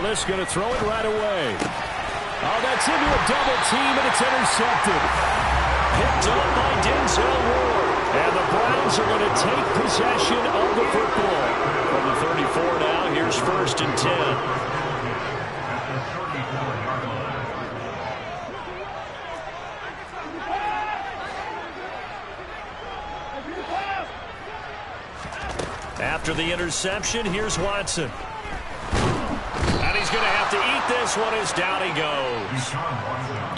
Willis going to throw it right away. Oh, that's into a double team, and it's intercepted. Picked up by Denzel Ward. And the Browns are going to take possession of the football. From the 34 now, here's 1st and 10. After the interception, here's Watson. And he's going to have to eat this one as down he goes.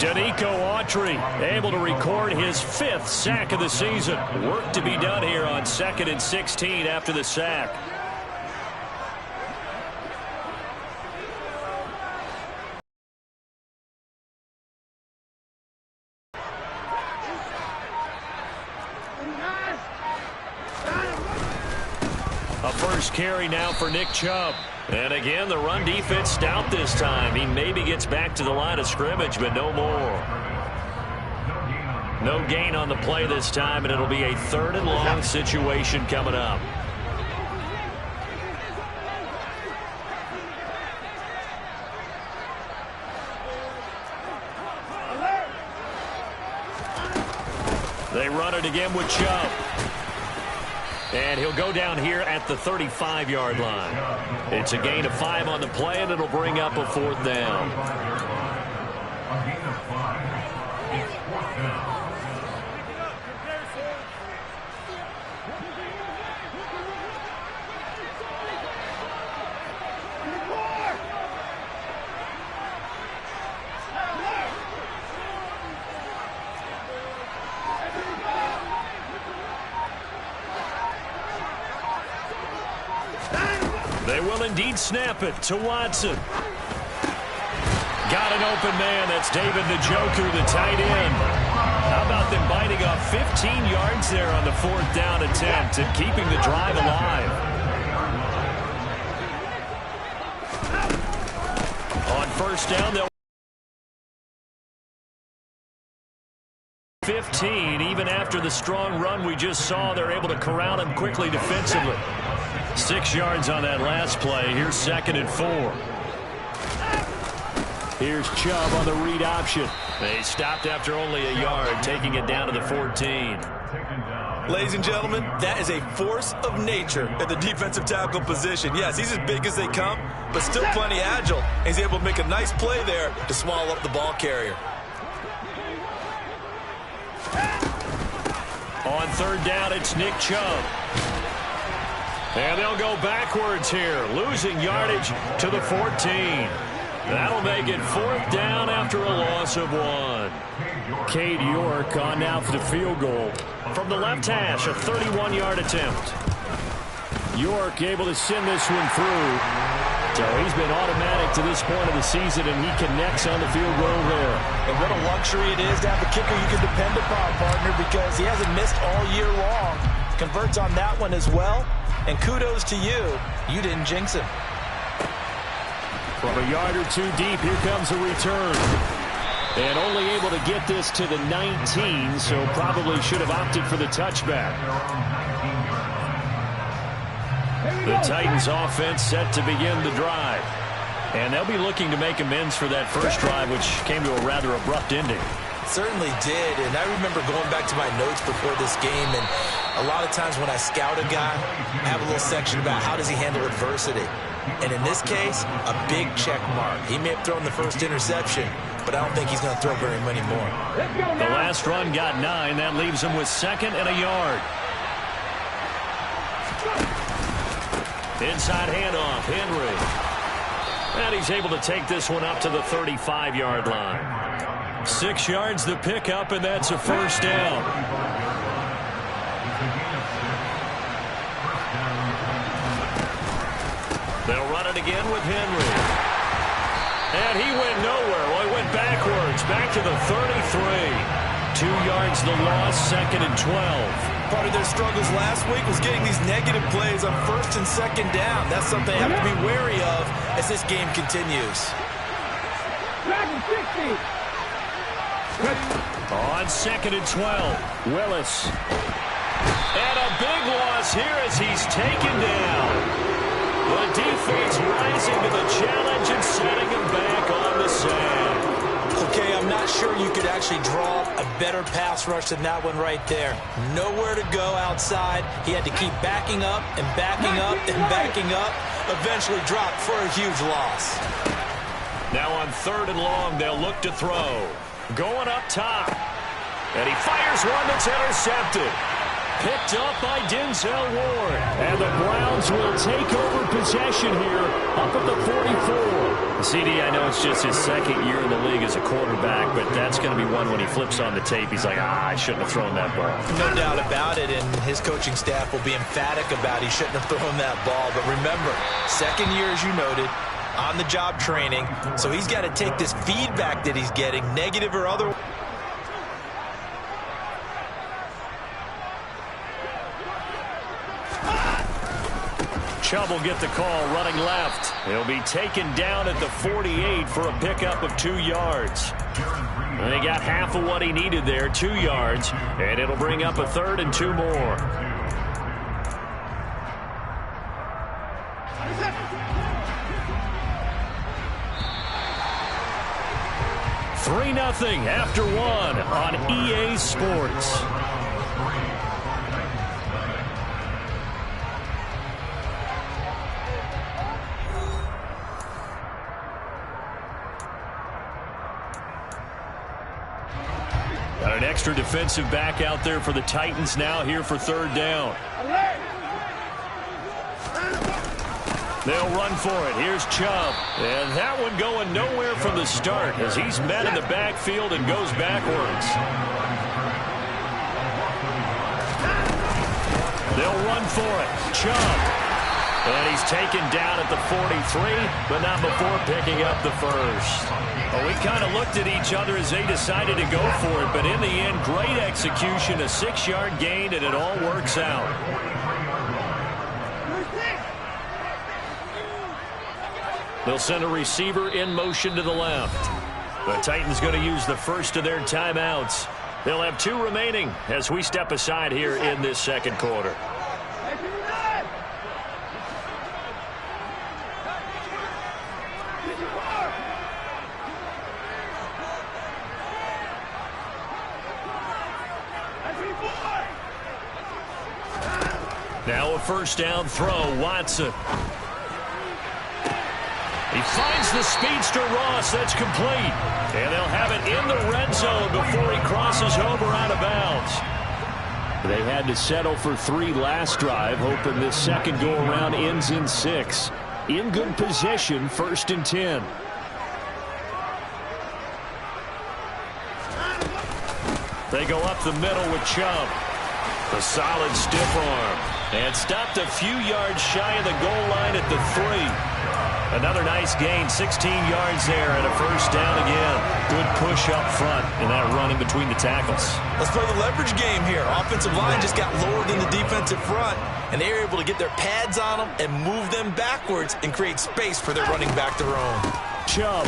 Danico Autry able to record his 5th sack of the season. Work to be done here on 2nd and 16 after the sack. A first carry now for Nick Chubb. And again, the run defense stout this time. He maybe gets back to the line of scrimmage, but no more. No gain on the play this time, and it'll be a 3rd and long situation coming up. They run it again with Chubb. And he'll go down here at the 35-yard line. It's a gain of 5 on the play, and it'll bring up a 4th down. They will indeed snap it to Watson. Got an open man. That's David Njoku, the tight end. How about them biting off 15 yards there on the 4th down attempt and keeping the drive alive? On 1st down, they'll 15. Even after the strong run we just saw, they're able to corral him quickly defensively. 6 yards on that last play. Here's 2nd and 4. Here's Chubb on the read option. They stopped after only a yard, taking it down to the 14. Ladies and gentlemen, that is a force of nature at the defensive tackle position. Yes, he's as big as they come, but still plenty agile. He's able to make a nice play there to swallow up the ball carrier. On 3rd down, it's Nick Chubb. And they'll go backwards here, losing yardage to the 14. That'll make it 4th down after a loss of 1. Cade York on now for the field goal. From the left hash, a 31-yard attempt. York able to send this one through. So he's been automatic to this point of the season, and he connects on the field goal there. And what a luxury it is to have a kicker you can depend upon, partner, because he hasn't missed all year long. Converts on that one as well. And kudos to you. You didn't jinx him. From a yard or 2 deep, here comes a return. And only able to get this to the 19, so probably should have opted for the touchback. The Titans offense set to begin the drive. And they'll be looking to make amends for that first drive, which came to a rather abrupt ending. Certainly did, and I remember going back to my notes before this game, and a lot of times when I scout a guy, I have a little section about how does he handle adversity. And in this case, a big check mark. He may have thrown the first interception, but I don't think he's going to throw very many more. The last run got 9. That leaves him with 2nd and a yard. Inside handoff, Henry. And he's able to take this one up to the 35-yard line. 6 yards the pickup, and that's a 1st down. They'll run it again with Henry. And he went nowhere. Well, he went backwards, back to the 33. 2 yards the loss, 2nd and 12. Part of their struggles last week was getting these negative plays on 1st and 2nd down. That's something they have to be wary of as this game continues. On 2nd and 12, Willis. And a big loss here as he's taken down. The defense rising to the challenge and setting him back on the sand. Okay, I'm not sure you could actually draw a better pass rush than that one right there. Nowhere to go outside. He had to keep backing up and backing up and backing up. Eventually dropped for a huge loss. Now on 3rd and long, they'll look to throw. Going up top. And he fires one that's intercepted. Picked up by Denzel Ward. And the Browns will take over possession here up at the 44. CD, I know it's just his 2nd year in the league as a quarterback, but that's going to be one when he flips on the tape. He's like, I shouldn't have thrown that ball. No doubt about it, and his coaching staff will be emphatic about he shouldn't have thrown that ball. But remember, 2nd year, as you noted, on-the-job training, so he's got to take this feedback that he's getting, negative or otherwise. Chubb will get the call running left. He'll be taken down at the 48 for a pickup of 2 yards. And he got half of what he needed there, 2 yards, and it'll bring up a 3rd and 2 more. Three 3-0 after 1 on EA Sports. Got an extra defensive back out there for the Titans now here for 3rd down. They'll run for it. Here's Chubb. And that one going nowhere from the start as he's met in the backfield and goes backwards. They'll run for it. Chubb. And he's taken down at the 43, but not before picking up the first. Well, we kind of looked at each other as they decided to go for it, but in the end, great execution, a 6-yard gain, and it all works out. They'll send a receiver in motion to the left. The Titans going to use the first of their timeouts. They'll have 2 remaining as we step aside here in this 2nd quarter. Now a 1st down throw, Watson. He finds the speedster Ross. That's complete. And they'll have it in the red zone before he crosses over out of bounds. They had to settle for 3 last drive, hoping this second go-around ends in 6. In good position, 1st and 10. They go up the middle with Chubb. A solid stiff arm. And stopped a few yards shy of the goal line at the 3. Another nice gain, 16 yards there and a 1st down again. Good push up front and that run in between the tackles. Let's play the leverage game here. Offensive line just got lower than the defensive front, and they were able to get their pads on them and move them backwards and create space for their running back to roam. Chubb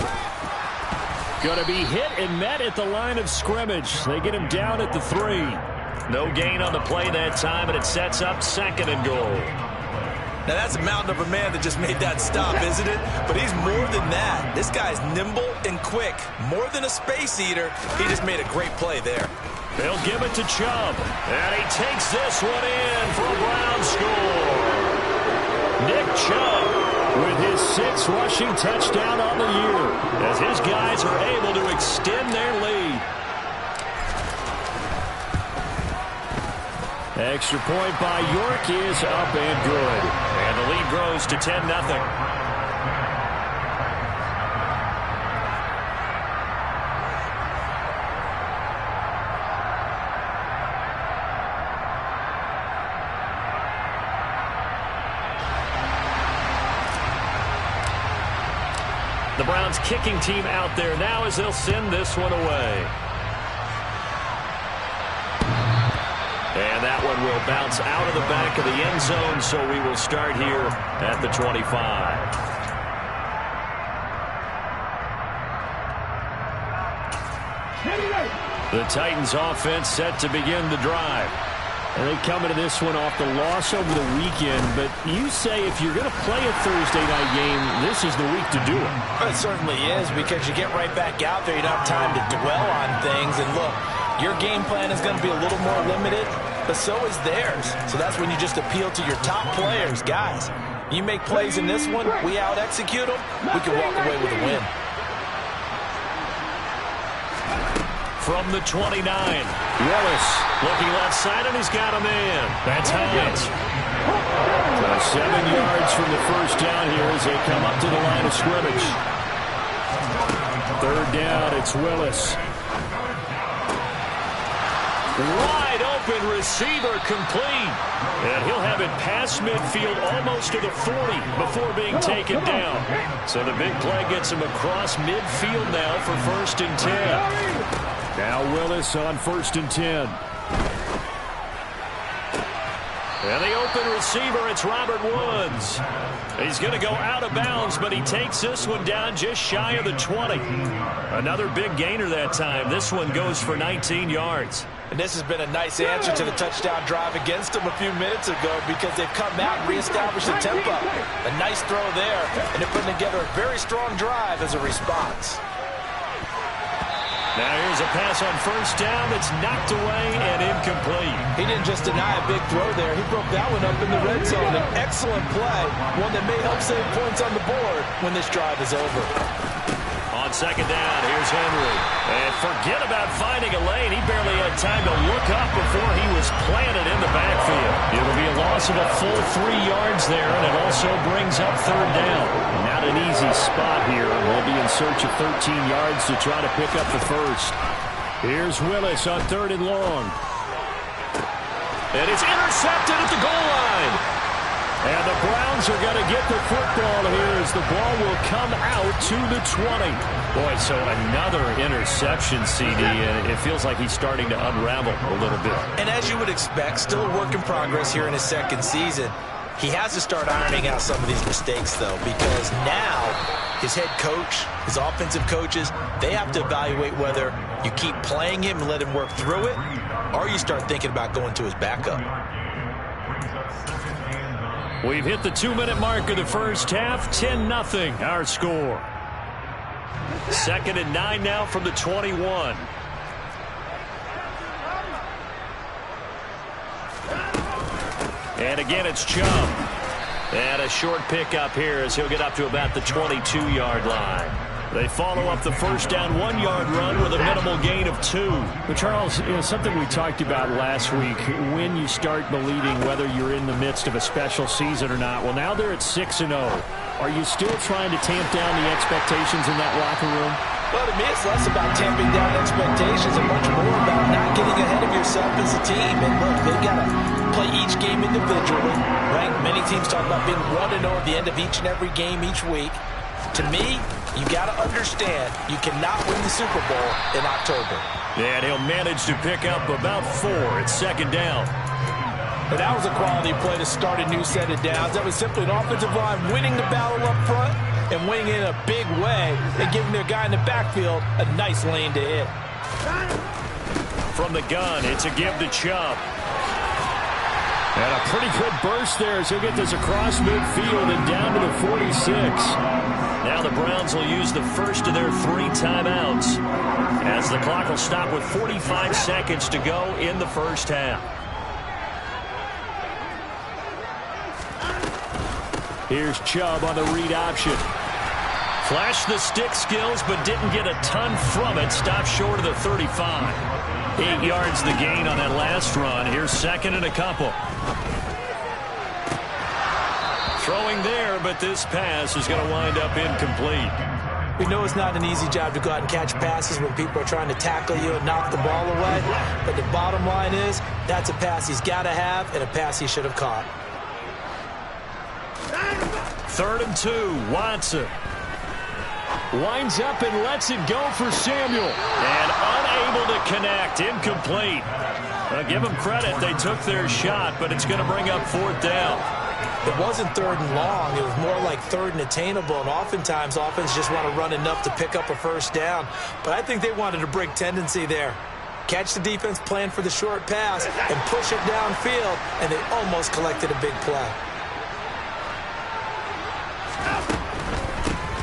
going to be hit and met at the line of scrimmage. They get him down at the 3. No gain on the play that time, and it sets up 2nd and goal. Now, that's a mountain of a man that just made that stop, isn't it? But he's more than that. This guy's nimble and quick. More than a space eater, he just made a great play there. They'll give it to Chubb. And he takes this one in for a Brown score. Nick Chubb with his 6th rushing touchdown on the year as his guys are able to extend their lead. Extra point by York is up and good. And the lead grows to 10-0. The Browns kicking team out there now as they'll send this one away. And that one will bounce out of the back of the end zone, so we will start here at the 25. The Titans offense set to begin the drive. And they come into this one off the loss over the weekend, but you say if you're going to play a Thursday night game, this is the week to do it. It certainly is, because you get right back out there. You don't have time to dwell on things. And look, your game plan is going to be a little more limited, but so is theirs. So that's when you just appeal to your top players. Guys, you make plays in this one, we out-execute them, we can walk away with a win. From the 29, Willis looking left side, and he's got a man. That's Hines. 7 yards from the first down here as they come up to the line of scrimmage. 3rd down, it's Willis. Wide open receiver, complete. And he'll have it past midfield almost to the 40 before being taken down. So the big play gets him across midfield now for 1st and 10. Now Willis on 1st and 10. And the open receiver, it's Robert Woods. He's going to go out of bounds, but he takes this one down just shy of the 20. Another big gainer that time. This one goes for 19 yards. And this has been a nice answer to the touchdown drive against them a few minutes ago, because they've come out and reestablished the tempo. A nice throw there, and they're putting together a very strong drive as a response. Now here's a pass on 1st down that's knocked away and incomplete. He didn't just deny a big throw there. He broke that one up in the red zone. An excellent play, one that may help save points on the board when this drive is over. On 2nd down, here's Henry. And forget about finding a lane. He barely had time to look up before he was planted in the backfield. It'll be a loss of a full 3 yards there, and it also brings up 3rd down. Not an easy spot here. We'll be in search of 13 yards to try to pick up the first. Here's Willis on 3rd and long. And it's intercepted at the goal line. And the Browns are going to get the football here as the ball will come out to the 20. Boy, so another interception, CD, and it feels like he's starting to unravel a little bit. And as you would expect, still a work in progress here in his 2nd season. He has to start ironing out some of these mistakes, though, because now his head coach, his offensive coaches, they have to evaluate whether you keep playing him and let him work through it, or you start thinking about going to his backup. We've hit the 2-minute mark of the first half. 10-0 our score. 2nd and 9 now from the 21. And again, it's Chubb. And a short pickup here as he'll get up to about the 22-yard line. They follow up the first down 1-yard run with a minimal gain of 2. But Charles, something we talked about last week, when you start believing whether you're in the midst of a special season or not. Well, now they're at 6-0. Are you still trying to tamp down the expectations in that locker room? Well, to me, it's less about tamping down expectations and much more about not getting ahead of yourself as a team. And look, they've got to play each game individually, right? Many teams talk about being 1-0 at the end of each and every game each week. To me, you got to understand you cannot win the Super Bowl in October. And he'll manage to pick up about 4 at 2nd down. But that was a quality play to start a new set of downs. That was simply an offensive line winning the battle up front and winning in a big way and giving their guy in the backfield a nice lane to hit. From the gun, it's a give to Chubb. And a pretty good burst there as he'll get this across midfield and down to the 46. Now the Browns will use the first of their 3 timeouts as the clock will stop with 45 seconds to go in the first half. Here's Chubb on the read option. Flashed the stick skills, but didn't get a ton from it. Stopped short of the 35. 8 yards the gain on that last run. Here's 2nd and a couple. Throwing there, but this pass is going to wind up incomplete. We know it's not an easy job to go out and catch passes when people are trying to tackle you and knock the ball away. But the bottom line is, that's a pass he's got to have and a pass he should have caught. 3rd and 2, Watson. Winds up and lets it go for Samuel. And unable to connect, incomplete. Give them credit, they took their shot, but it's going to bring up 4th down. It wasn't 3rd and long. It was more like 3rd and attainable, and oftentimes offense just want to run enough to pick up a first down. But I think they wanted a break tendency there. Catch the defense plan for the short pass and push it downfield, and they almost collected a big play.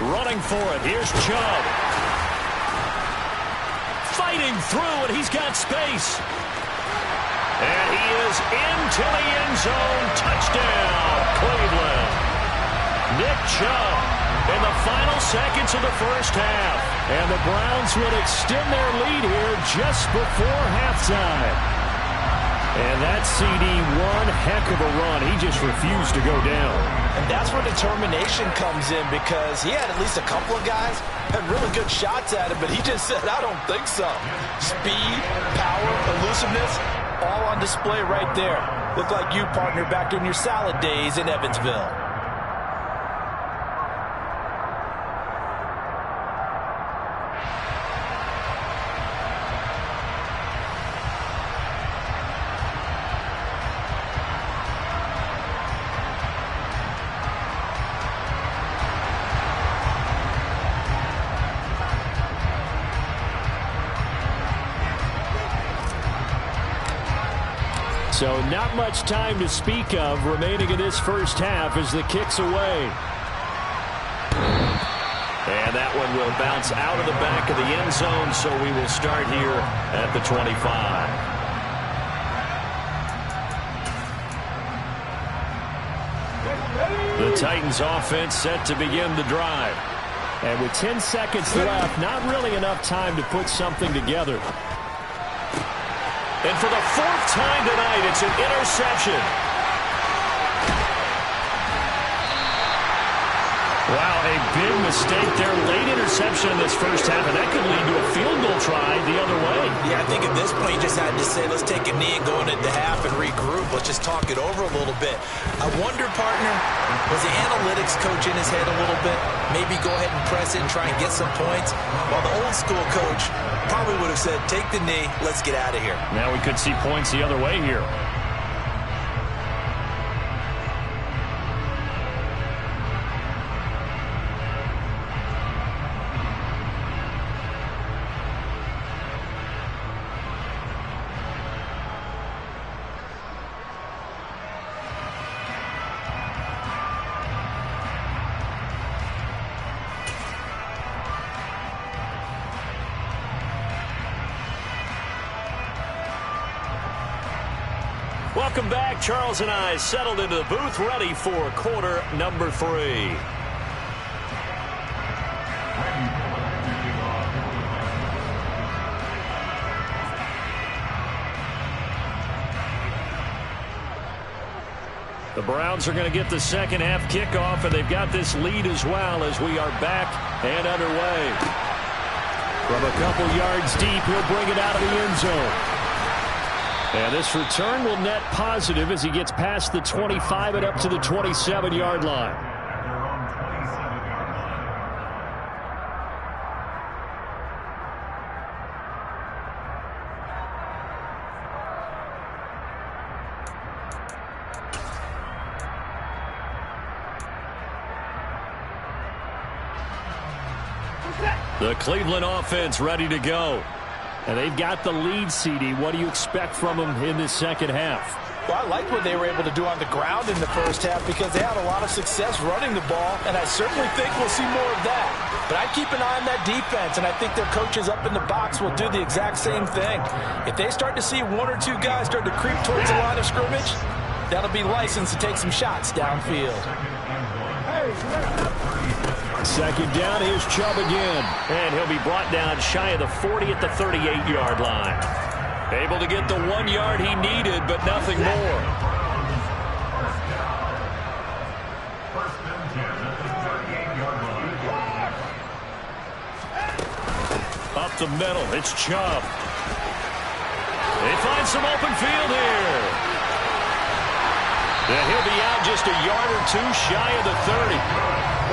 Running for it. Here's Chubb. Fighting through, and he's got space. And he is into the end zone. Touchdown, Cleveland. Nick Chubb in the final seconds of the first half. And the Browns would extend their lead here just before halftime. And that CD, one heck of a run. He just refused to go down. And that's where determination comes in, because he had at least a couple of guys had really good shots at him, but he just said, I don't think so. Speed, power, elusiveness, all on display right there. Look like you, partner, back in your salad days in Evansville. So not much time to speak of remaining in this first half as the kick's away. And that one will bounce out of the back of the end zone, so we will start here at the 25. The Titans offense set to begin the drive. And with 10 seconds left, not really enough time to put something together. And for the fourth time tonight, it's an interception. Wow, a big mistake there. Late interception in this first half, and that could lead to a field goal try the other way. Yeah, I think at this point you just had to say, let's take a knee and go into half and regroup. Let's just talk it over a little bit. I wonder, partner, was the analytics coach in his head a little bit? Maybe go ahead and press it and try and get some points? While the old school coach probably would have said, take the knee, let's get out of here. Now we could see points the other way here. Welcome back. Charles and I settled into the booth, ready for quarter number 3. The Browns are going to get the second half kickoff, and they've got this lead as well as we are back and underway. From a couple yards deep, he'll bring it out of the end zone. And this return will net positive as he gets past the 25 and up to the 27-yard line. The Cleveland offense ready to go. And they've got the lead, CD. What do you expect from them in this second half? Well, I liked what they were able to do on the ground in the first half because they had a lot of success running the ball, and I certainly think we'll see more of that. But I keep an eye on that defense, and I think their coaches up in the box will do the exact same thing. If they start to see one or two guys start to creep towards the line of scrimmage, that'll be licensed to take some shots downfield. Second down, here's Chubb again. And he'll be brought down shy of the 40 at the 38-yard line. Able to get the 1 yard he needed, but nothing more. Up the middle, it's Chubb. They find some open field here. And he'll be out just a yard or two shy of the 30.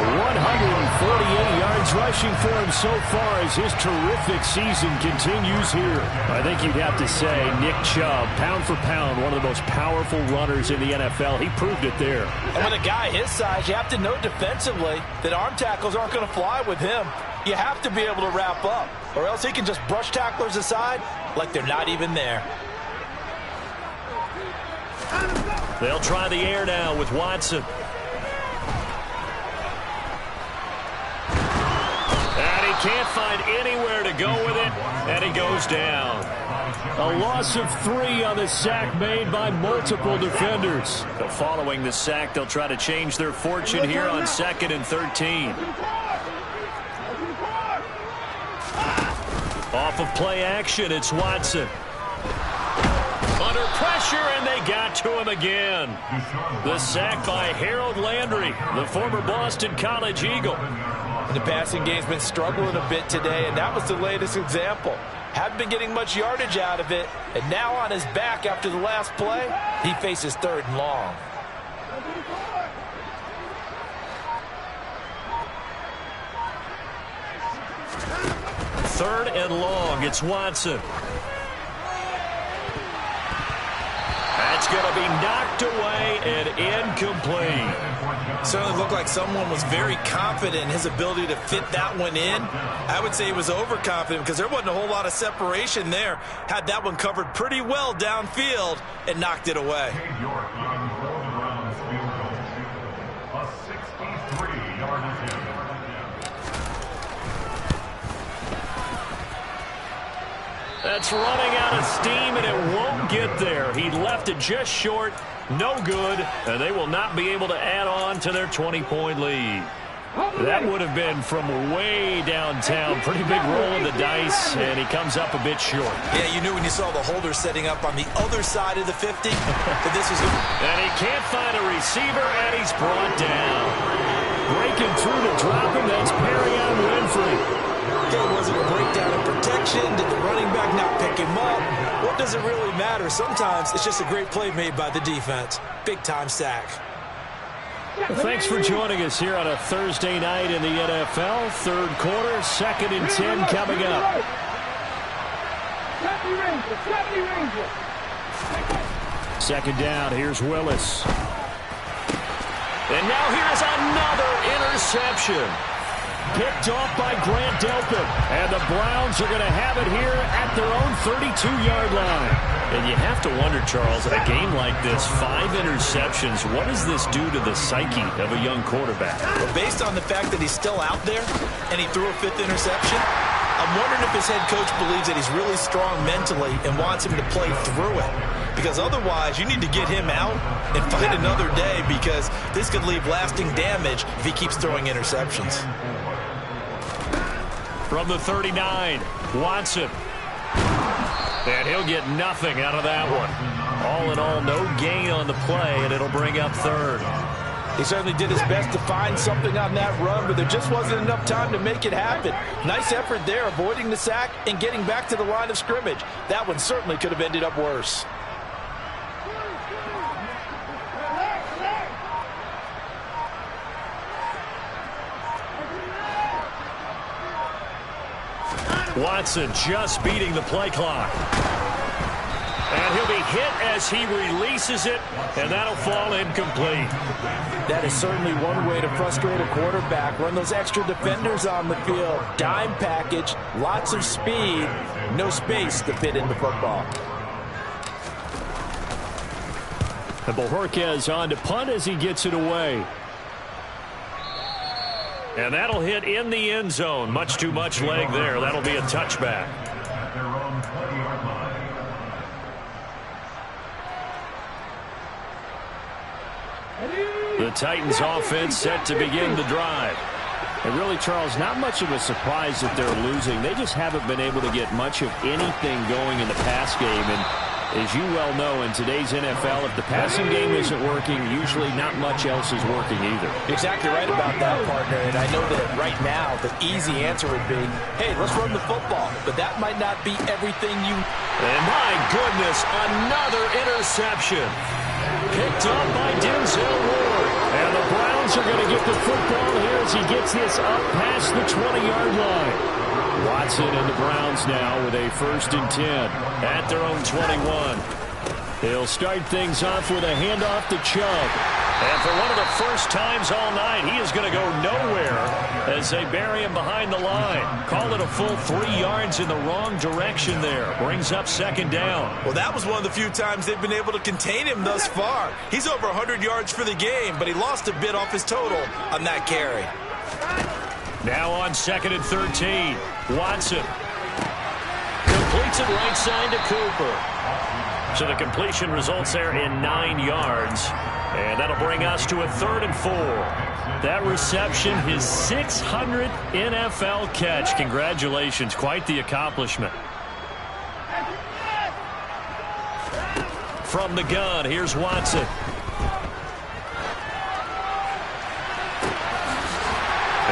148 yards rushing for him so far as his terrific season continues here. I think you'd have to say Nick Chubb, pound for pound, one of the most powerful runners in the NFL. He proved it there. And with a guy his size, you have to know defensively that arm tackles aren't going to fly with him. You have to be able to wrap up, or else he can just brush tacklers aside like they're not even there. They'll try the air now with Watson. And he can't find anywhere to go with it, and he goes down. A loss of 3 on the sack made by multiple defenders. Following the sack, they'll try to change their fortune here on 2nd and 13. Off of play action, it's Watson. Under pressure, and they got to him again. The sack by Harold Landry, the former Boston College Eagle. And the passing game's been struggling a bit today, and that was the latest example. Haven't been getting much yardage out of it, and now on his back after the last play, he faces 3rd and long. Third and long, it's Watson. That's going to be knocked away and incomplete. Certainly looked like someone was very confident in his ability to fit that one in. I would say he was overconfident because there wasn't a whole lot of separation there. Had that one covered pretty well downfield and knocked it away. That's running out of steam, and it won't get there. He left it just short, no good, and they will not be able to add on to their 20-point lead. That would have been from way downtown. Pretty big roll of the dice, and he comes up a bit short. Yeah, you knew when you saw the holder setting up on the other side of the 50 that this was good. And he can't find a receiver, and he's brought down. Breaking through to drop him, that's Perrion Winfrey. Okay, was it a breakdown in protection? Did the running back not pick him up? What does it really matter? Sometimes it's just a great play made by the defense. Big-time sack. Well, thanks for joining us here on a Thursday night in the NFL. 3rd quarter, 2nd and 10 coming up. Second down, here's Willis. And now here's another interception. Picked off by Grant Delpit. And the Browns are going to have it here at their own 32-yard line. And you have to wonder, Charles, in a game like this, 5 interceptions, what does this do to the psyche of a young quarterback? Well, based on the fact that he's still out there and he threw a 5th interception, I'm wondering if his head coach believes that he's really strong mentally and wants him to play through it. Because otherwise, you need to get him out and fight another day, because this could leave lasting damage if he keeps throwing interceptions. From the 39, Watson. And he'll get nothing out of that one. All in all, no gain on the play, and it'll bring up 3rd. He certainly did his best to find something on that run, but there just wasn't enough time to make it happen. Nice effort there, avoiding the sack and getting back to the line of scrimmage. That one certainly could have ended up worse. Watson just beating the play clock. And he'll be hit as he releases it, and that'll fall incomplete. That is certainly one way to frustrate a quarterback. Run those extra defenders on the field. Dime package, lots of speed, no space to fit in the football. And Bojorquez on to punt as he gets it away. And that'll hit in the end zone. Much too much leg there. That'll be a touchback. The Titans offense set to begin the drive. And really, Charles, not much of a surprise that they're losing. They just haven't been able to get much of anything going in the pass game. And as you well know, in today's NFL, if the passing game isn't working, usually not much else is working either. Exactly right about that, partner. And I know that right now the easy answer would be, hey, let's run the football. But that might not be everything you... And my goodness, another interception. picked up by Denzel Ward. And the Browns are going to get the football here as he gets this up past the 20-yard line. Watson and the Browns now with a 1st and 10 at their own 21. He'll start things off with a handoff to Chubb. And for one of the first times all night, he is going to go nowhere as they bury him behind the line. Call it a full 3 yards in the wrong direction there. Brings up 2nd down. Well, that was one of the few times they've been able to contain him thus far. He's over 100 yards for the game, but he lost a bit off his total on that carry. Now on 2nd and 13. Watson completes it right side to Cooper. So the completion results there in 9 yards. And that'll bring us to a 3rd and 4. That reception, his 600th NFL catch. Congratulations. Quite the accomplishment. From the gun, here's Watson.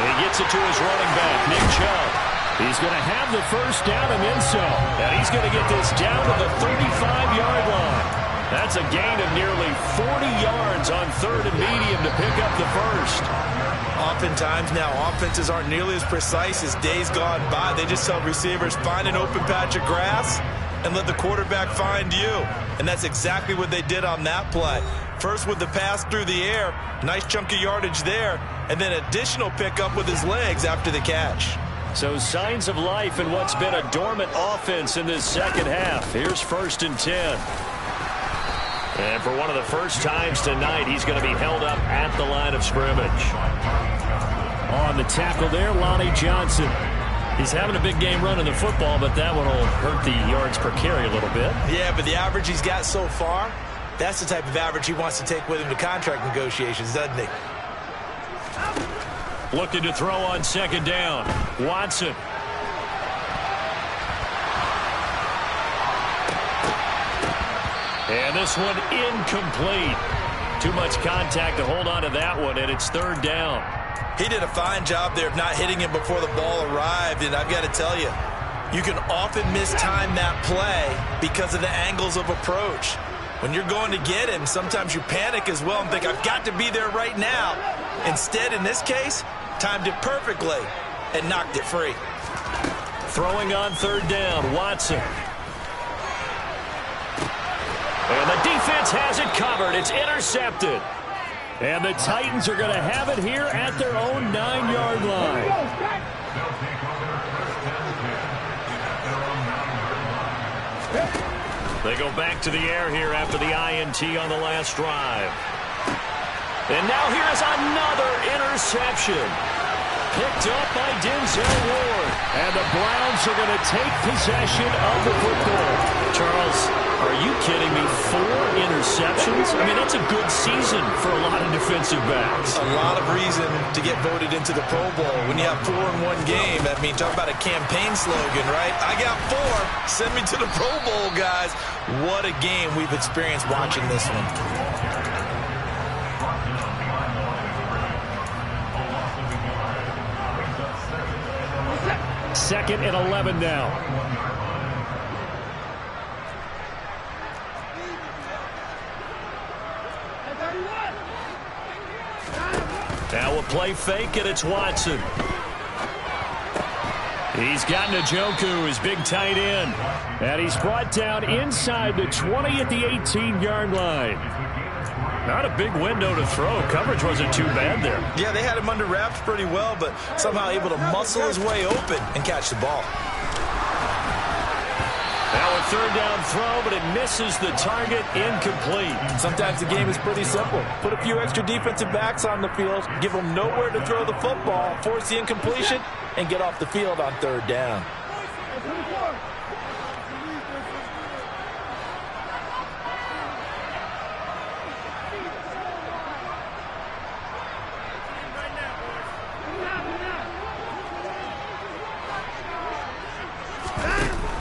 And he gets it to his running back, Nick Chubb. He's going to have the 1st down and then some. And he's going to get this down to the 35-yard line. That's a gain of nearly 40 yards on 3rd and medium to pick up the 1st. Oftentimes now, offenses aren't nearly as precise as days gone by. They just tell receivers, find an open patch of grass and let the quarterback find you. And that's exactly what they did on that play. First with the pass through the air, nice chunk of yardage there, and then additional pickup with his legs after the catch. So signs of life in what's been a dormant offense in this second half. Here's 1st and 10. And for one of the first times tonight, he's going to be held up at the line of scrimmage. On the tackle there, Lonnie Johnson. He's having a big game running the football, but that one will hurt the yards per carry a little bit. Yeah, but the average he's got so far, that's the type of average he wants to take with him to contract negotiations, doesn't he? Looking to throw on 2nd down. Watson. And this one incomplete. Too much contact to hold on to that one, and it's 3rd down. He did a fine job there of not hitting him before the ball arrived, and I've got to tell you, you can often mistime that play because of the angles of approach. When you're going to get him, sometimes you panic as well and think, I've got to be there right now. Instead, in this case, timed it perfectly and knocked it free. Throwing on 3rd down, Watson. And the defense has it covered. It's intercepted. And the Titans are going to have it here at their own 9-yard line. They go back to the air here after the INT on the last drive. And now here's another interception. Picked up by Denzel Ward. And the Browns are going to take possession of the football. Charles, are you kidding me? 4 interceptions? I mean, that's a good season for a lot of defensive backs. A lot of reason to get voted into the Pro Bowl. When you have 4 in one game, I mean, talk about a campaign slogan, right? I got 4. Send me to the Pro Bowl, guys. What a game we've experienced watching this one. 2nd and 11 now. Now a play fake, and it's Watson. He's got Njoku, his big tight end. And he's brought down inside the 20 at the 18-yard line. Not a big window to throw. Coverage wasn't too bad there. Yeah, they had him under wraps pretty well, but somehow able to muscle his way open and catch the ball. Now a 3rd down throw, but it misses the target, incomplete. Sometimes the game is pretty simple. Put a few extra defensive backs on the field, give them nowhere to throw the football, force the incompletion, and get off the field on 3rd down.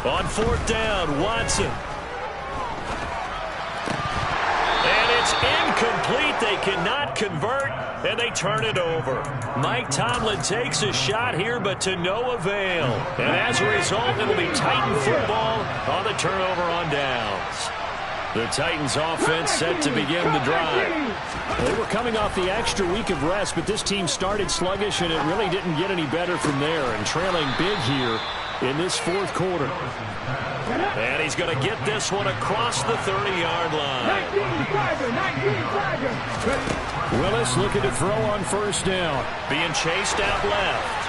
On 4th down, Watson. And it's incomplete. They cannot convert, and they turn it over. Mike Tomlin takes a shot here, but to no avail. And as a result, it'll be Titan football on the turnover on downs. The Titans offense set to begin the drive. They were coming off the extra week of rest, but this team started sluggish, and it really didn't get any better from there, and trailing big here in this fourth quarter. And he's going to get this one across the 30-yard line. Willis looking to throw on first down. Being chased out left.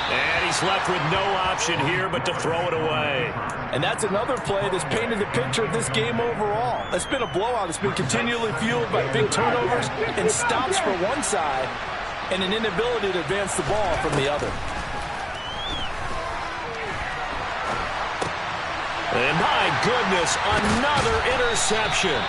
And he's left with no option here but to throw it away. And that's another play that's painted the picture of this game overall. It's been a blowout. It's been continually fueled by big turnovers and stops for one side and an inability to advance the ball from the other. And my goodness, another interception.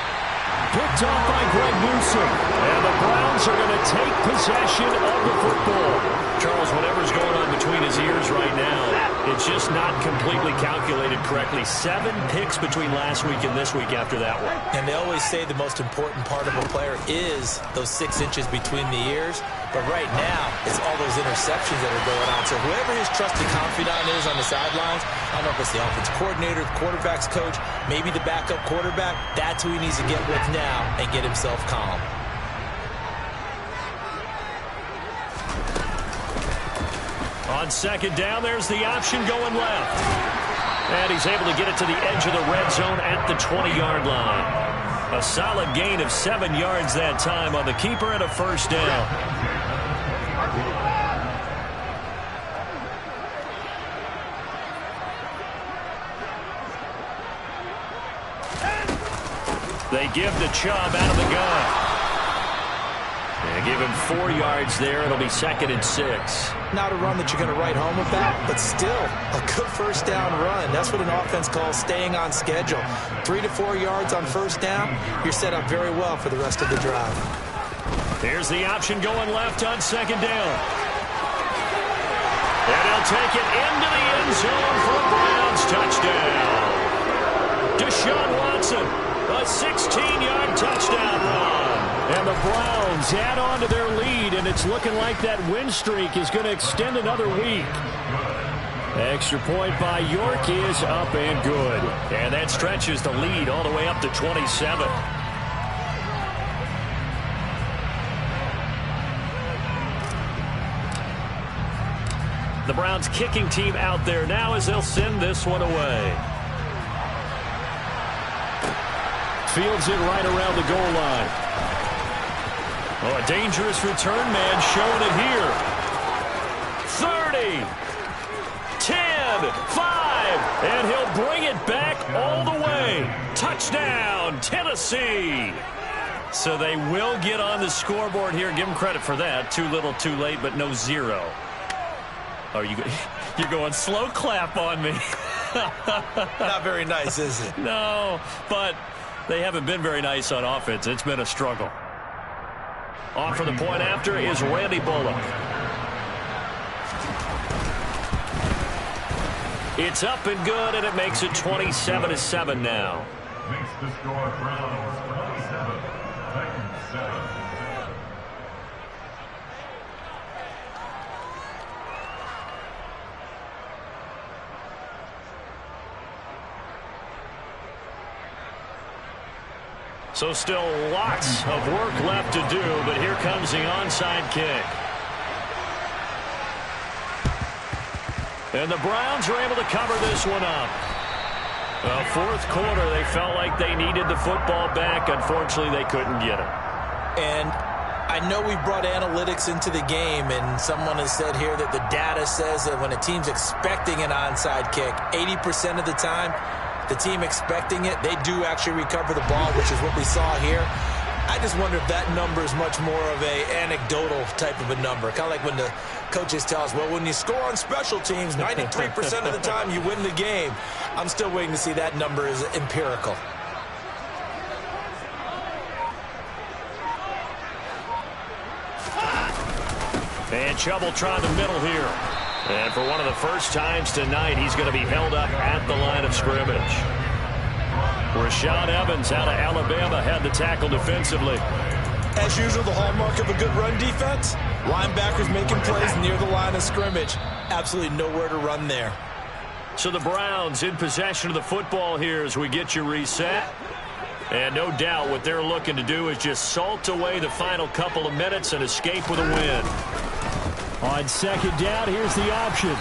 Picked off by Greg Newsome. And the Browns are going to take possession of the football. Charles, whatever's going on between his ears right now, it's just not completely calculated correctly. 7 picks between last week and this week after that one. And they always say the most important part of a player is those 6 inches between the ears. But right now, it's all those interceptions that are going on. So whoever his trusted confidant is on the sidelines, I don't know if it's the offensive coordinator, the quarterback's coach, maybe the backup quarterback, that's who he needs to get with now and get himself calm. On second down, there's the option going left. And he's able to get it to the edge of the red zone at the 20-yard line. A solid gain of 7 yards that time on the keeper and a first down. They give the Chubb out of the gun. They give him 4 yards there. It'll be 2nd and 6. Not a run that you're going to write home about, but still a good first down run. That's what an offense calls staying on schedule. 3 to 4 yards on first down, you're set up very well for the rest of the drive. Here's the option going left on second down. And he'll take it into the end zone for a Browns touchdown. Deshaun Watson, a 16-yard touchdown run. And the Browns add on to their lead, and it's looking like that win streak is going to extend another week. Extra point by York is up and good. And that stretches the lead all the way up to 27. The Browns kicking team out there now as they'll send this one away. Fields it right around the goal line. Oh, a dangerous return man showing it here. 30, 10, 5, and he'll bring it back all the way. Touchdown, Tennessee. So they will get on the scoreboard here. Give them credit for that. Too little, too late, but no 0. Oh, you're going slow clap on me. Not very nice, is it? No, but they haven't been very nice on offense. It's been a struggle. On for the point after is Randy Bullock. It's up and good, and it makes it 27-7 now. Makes the score Browns 27, Titans 7. So still lots of work left to do, but here comes the onside kick. And the Browns are able to cover this one up. Well, fourth quarter, they felt like they needed the football back. Unfortunately, they couldn't get it. And I know we brought analytics into the game, and someone has said here that the data says that when a team's expecting an onside kick, 80% of the time, the team expecting it, they do actually recover the ball, which is what we saw here. I just wonder if that number is much more of a anecdotal type of a number. Kind of like when the coaches tell us, well, when you score on special teams, 93% of the time you win the game. I'm still waiting to see that number is empirical. And Chubb will try the middle here. And for one of the first times tonight, he's going to be held up at the line of scrimmage. Rashaan Evans out of Alabama had the tackle defensively. As usual, the hallmark of a good run defense, linebackers making plays near the line of scrimmage. Absolutely nowhere to run there. So the Browns in possession of the football here as we get you reset. And no doubt what they're looking to do is just salt away the final couple of minutes and escape with a win. On second down, here's the option.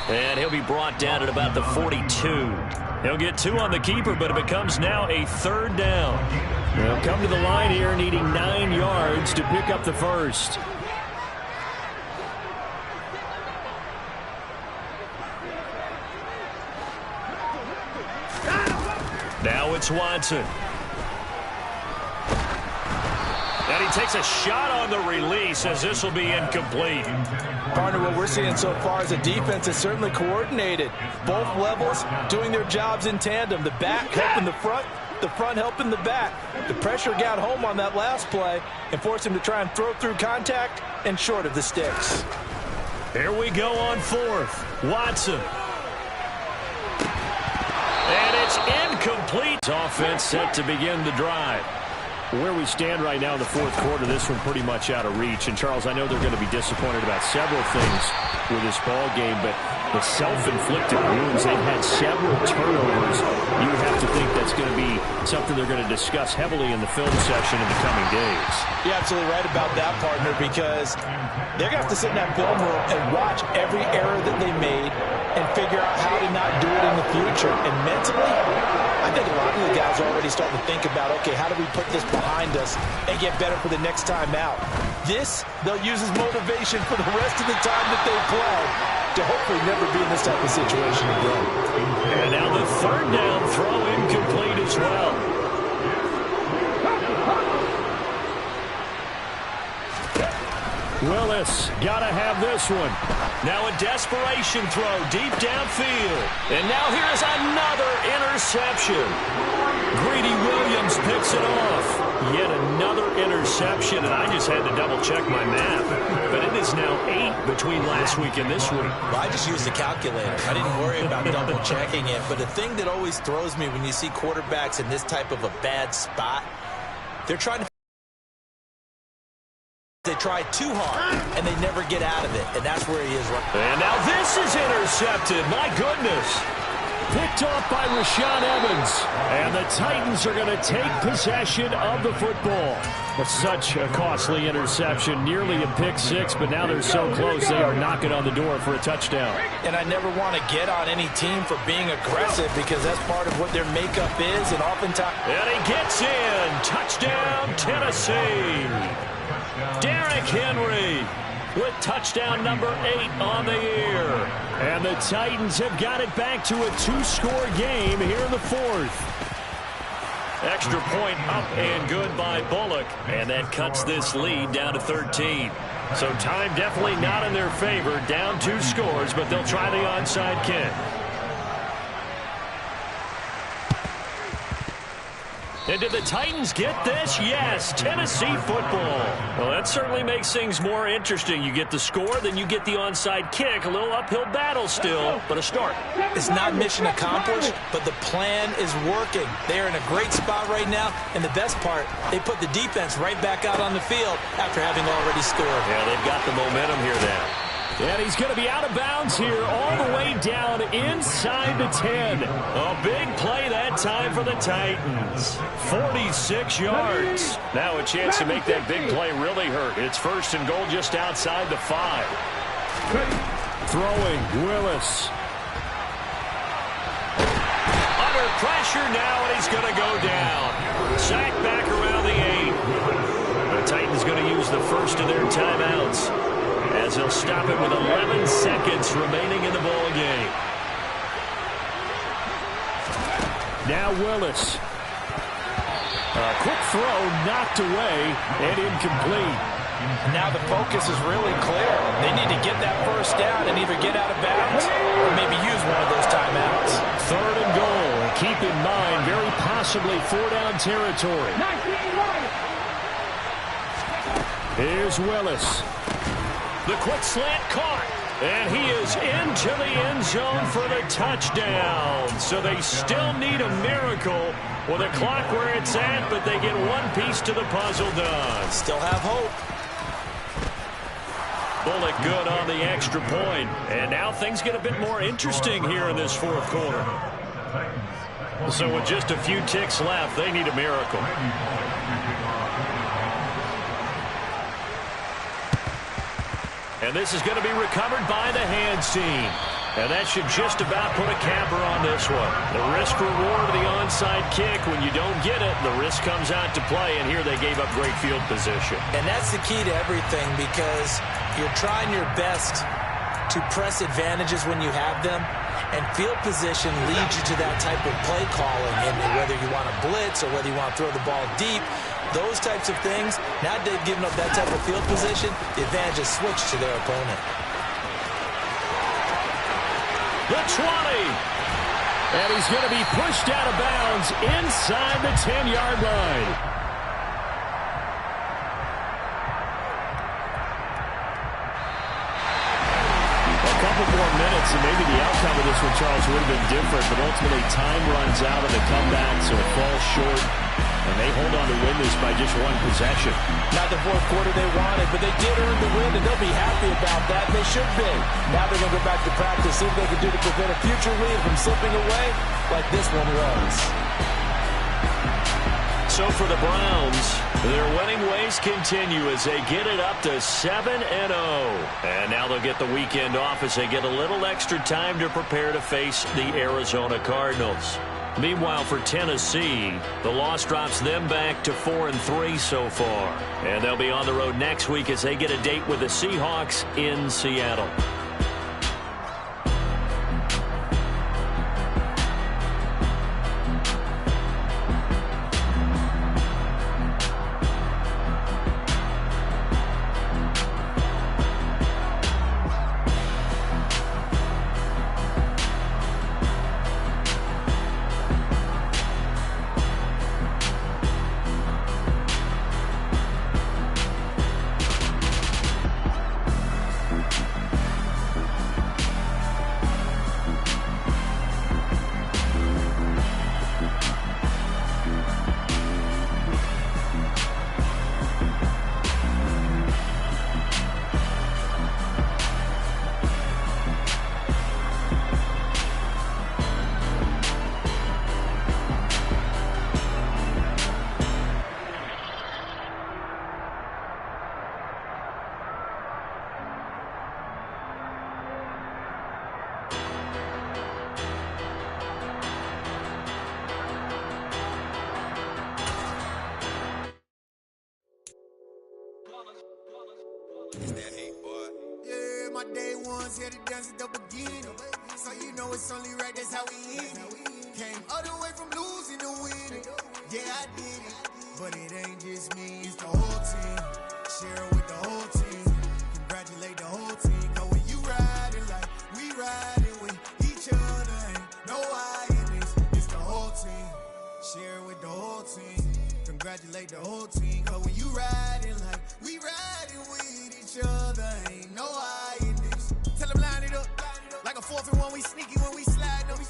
And he'll be brought down at about the 42. He'll get 2 on the keeper, but it becomes now a 3rd down. They'll come to the line here needing 9 yards to pick up the first. Now it's Watson. And he takes a shot on the release as this will be incomplete. Partner, what we're seeing so far as a defense is certainly coordinated. Both levels doing their jobs in tandem. The back helping the front helping the back. The pressure got home on that last play and forced him to try and throw through contact and short of the sticks. Here we go on 4th. Watson. And it's incomplete. Offense set to begin the drive. Where we stand right now in the 4th quarter, this one pretty much out of reach. And, Charles, I know they're going to be disappointed about several things with this ball game, but the self-inflicted wounds, they've had several turnovers. You would have to think that's going to be something they're going to discuss heavily in the film session in the coming days. You're absolutely right about that, partner, because they're going to have to sit in that film room and watch every error that they made and figure out how to not do it in the future. And mentally, I think a lot of the guys are already starting to think about, okay, how do we put this behind us and get better for the next time out? This, they'll use as motivation for the rest of the time that they play to hopefully never be in this type of situation again. And now the 3rd down throw incomplete as well. Willis, gotta have this one. Now a desperation throw deep downfield. And now here's another interception. Greedy Williams picks it off. Yet another interception, and I just had to double-check my math. But it is now 8 between last week and this week. Well, I just used the calculator. I didn't worry about double-checking it. But the thing that always throws me when you see quarterbacks in this type of a bad spot, they're trying to... They try too hard, and they never get out of it, and that's where he is right. And now this is intercepted. My goodness. Picked off by Rashaan Evans. And the Titans are going to take possession of the football. But such a costly interception, nearly a pick 6, but now they're so close they are knocking on the door for a touchdown. And I never want to get on any team for being aggressive because that's part of what their makeup is, and oftentimes... And he gets in. Touchdown, Tennessee. Derrick Henry with touchdown number 8 on the year. And the Titans have got it back to a 2-score game here in the 4th. Extra point up and good by Bullock. And that cuts this lead down to 13. So time definitely not in their favor. Down 2 scores, but they'll try the onside kick. And did the Titans get this? Yes, Tennessee football. Well, that certainly makes things more interesting. You get the score, then you get the onside kick. A little uphill battle still, but a start. It's not mission accomplished, but the plan is working. They are in a great spot right now, and the best part, they put the defense right back out on the field after having already scored. Yeah, they've got the momentum here now. And he's going to be out of bounds here all the way down inside the 10. A big play that time for the Titans. 46 yards. Now a chance to make that big play really hurt. It's 1st and goal just outside the 5. Throwing, Willis. Under pressure now, and he's going to go down. Sacked back around the 8. The Titans going to use the first of their timeouts, as they'll stop it with 11 seconds remaining in the ball game. Now Willis. A quick throw knocked away and incomplete. Now the focus is really clear. They need to get that first down and either get out of bounds or maybe use one of those timeouts. 3rd and goal. And keep in mind, very possibly 4-down territory. Here's Willis. The quick slant caught, and he is into the end zone for the touchdown. So they still need a miracle with the clock where it's at, but they get one piece to the puzzle done. Still have hope. Bullock good on the extra point. And now things get a bit more interesting here in this 4th quarter. So with just a few ticks left, they need a miracle. And this is going to be recovered by the hands team. And that should just about put a capper on this one. The risk reward of the onside kick. When you don't get it, the risk comes out to play. And here they gave up great field position. And that's the key to everything, because you're trying your best to press advantages when you have them. And field position leads you to that type of play calling. And whether you want to blitz or whether you want to throw the ball deep, those types of things, now they've given up that type of field position, the advantage is switched to their opponent. The 20. And he's going to be pushed out of bounds inside the 10-yard line. A couple more minutes, and maybe the outcome of this one, Charles, would have been different, but ultimately time runs out of the comeback, so it falls short. And they hold on to win this by just one possession. Not the fourth quarter they wanted, but they did earn the win, and they'll be happy about that. They should be. Now they're going to go back to practice, see what they can do to prevent a future lead from slipping away like this one was. So for the Browns, their winning ways continue as they get it up to 7-0. And now they'll get the weekend off as they get a little extra time to prepare to face the Arizona Cardinals. Meanwhile, for Tennessee, the loss drops them back to 4-3 so far. And they'll be on the road next week as they get a date with the Seahawks in Seattle. Yeah, my day ones here to dance at the beginning. So you know it's only right, that's how we end it. Came all the way from losing to winning. Yeah, I did it. But it ain't just me, it's the whole team. Share it with the whole team. Congratulate the whole team. Cause when you riding like we riding with each other, ain't no I in this. It's the whole team. Share it with the whole team. Congratulate the whole team. Cause when you riding like we riding with each other, ain't no I in this. Tell them line it up. Like a 4th and 1, we sneaky when we slide them.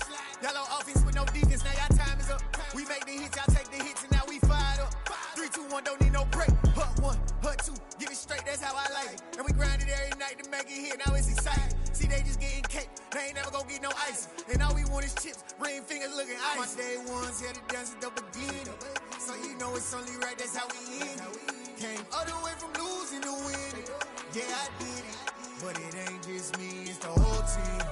Y'all on offense with no defense, now y'all time is up. We make the hits, y'all take the hits, and now we fired up. 3, 2, 1, don't need no break. Hut 1, hut 2, get it straight, that's how I like it. And we grind it every night to make it hit, now it's exciting. See, they just getting cake, they ain't never gonna get no ice. And all we want is chips, ring fingers looking ice. My day ones here to dance at the beginning. So you know it's only right, that's how we end it. Came all the way from losing to winning. Yeah, I did it. But it ain't just me, it's the whole team.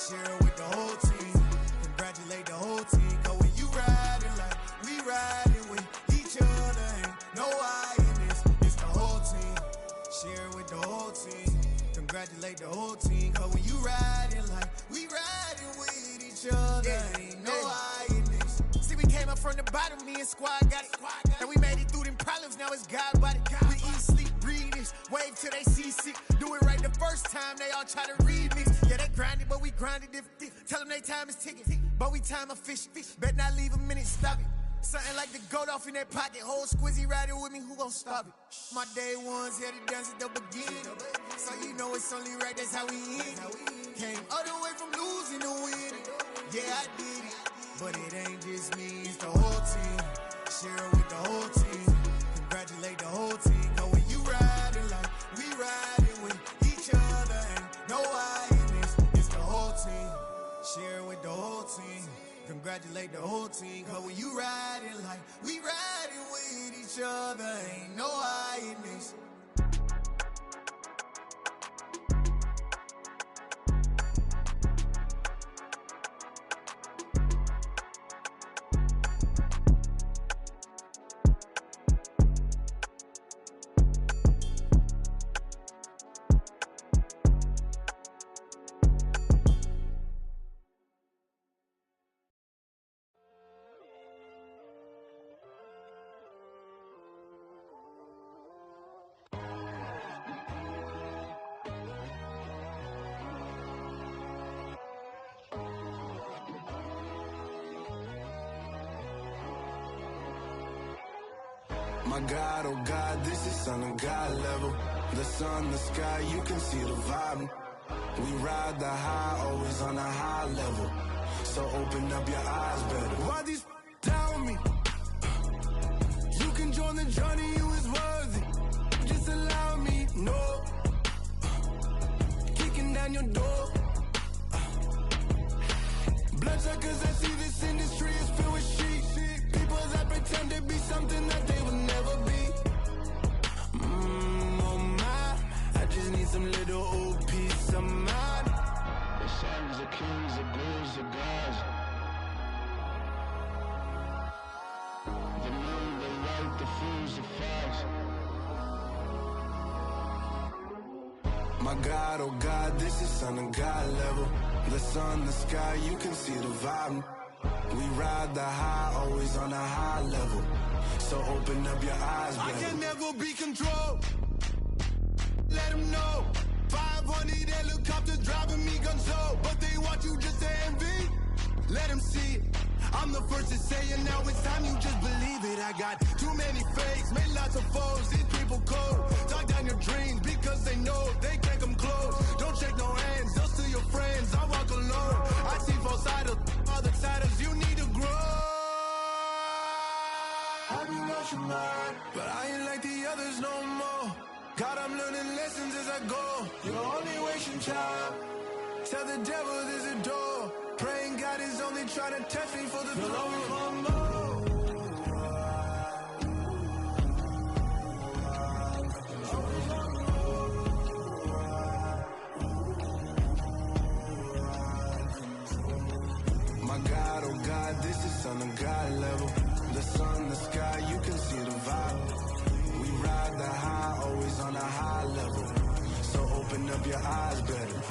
Share it with the whole team. Congratulate the whole team. Cause when you riding like we riding with each other, ain't no I in this. It's the whole team. Share it with the whole team. Congratulate the whole team. Cause when you riding like we riding with each other, ain't no I in this. See, we came up from the bottom, me and squad got it. And we made it through them problems, now it's God body. We eat, sleep, breathe this. Wave till they see sick. Do it right the first time, they all try to remix. Yeah, they grinded, but we grinded different. Tell them they time is ticking, but we time efficient. Bet not leave a minute, stop it. Something like the goat off in that pocket. Whole squizzy riding with me, who gon' stop it? My day ones here to dance at the beginning. So you know it's only right, that's how we end it. Came all the way from losing to winning. Yeah, I did it. But it ain't just me, it's the whole team. Share it with the whole team. Congratulate the whole team. Cause when you riding like we riding with each other, ain't no I in this. It's the whole team. Share it with the whole team. Congratulate the whole team, cause when you riding like we riding with each other, ain't no hiding this. My God, oh God, this is Son of God level. The sun, the sky, you can see the vibe. We ride the high, always on a high level. So open up your eyes better. Why these tell me? You can join the journey, you is worthy. Just allow me, no. Kicking down your door. Bloodsuckers, I see this industry is filled with sheep. People that pretend to be something that they will never be. Oh my, I just need some little old peace of mind. The sons, the kings, the ghouls, the gods. The moon, the light, the fools, the facts. My God, oh God, this is Son of God level. The sun, the sky, you can see the vibe. We ride the high, always on a high level. So open up your eyes, baby. I can never be controlled. Let them know. 500 helicopters driving me gonzo. But they want you just to envy. Let them see it. I'm the first to say it, now it's time you just believe it. I got too many fakes, made lots of foes. These people cold. Talk down your dreams because they know they can't come close. Don't shake no hands, they'll steal your friends. I walk alone. I see both sides, other siders, you need to grow. I be lost your mind, but I ain't like the others no more. God, I'm learning lessons as I go. You're only wasting time. Tell the devil there's a door. Praying God is only trying to test me for the glory. My God, oh God, this is Son of God level. The sun, the sky, you can see the vibe. We ride the high, always on a high level. So open up your eyes better.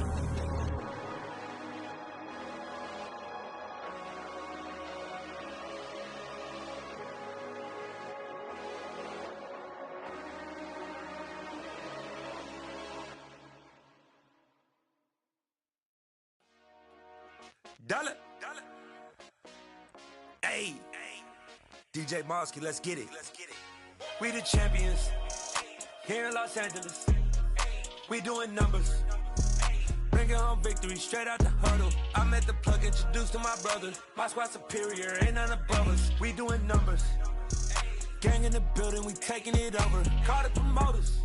Dollar. Hey. DJ Mosky, let's get it. We the champions here in Los Angeles. We doing numbers. Bringing home victory straight out the huddle. I'm at the plug, introduced to my brother. My squad superior, ain't none above us. We doing numbers. Gang in the building, we taking it over. Call the promoters.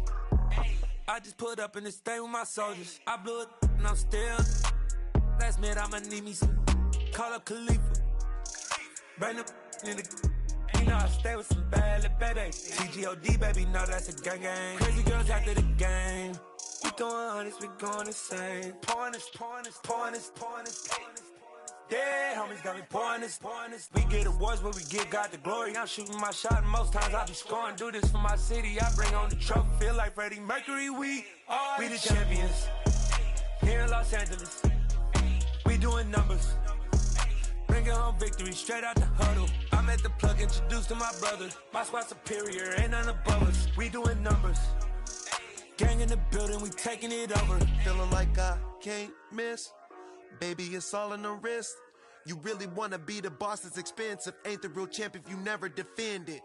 I just put up in this thing with my soldiers. I blew it and I'm still. Last minute, I'ma need me some. Call up Khalifa. Bring the in the. You know I stay with some bad little baby. TGOD, baby, know that's a gang gang. Crazy girls after the game. We throwing hundreds, we going insane. Pouring this. Yeah, homies got me pouring this. We get awards, but we give God the glory. I'm shooting my shot, and most times I be scoring. Do this for my city, I bring on the trophy. Feel like Freddie Mercury, we the champions. Here in Los Angeles, we doing numbers. Bringing home victory straight out the huddle. I'm at the plug, introduced to my brother. My squad superior, ain't none above us. We doing numbers. Gang in the building, we taking it over. Feeling like I can't miss. Baby, it's all in the wrist. You really wanna be the boss, it's expensive. Ain't the real champ if you never defend it.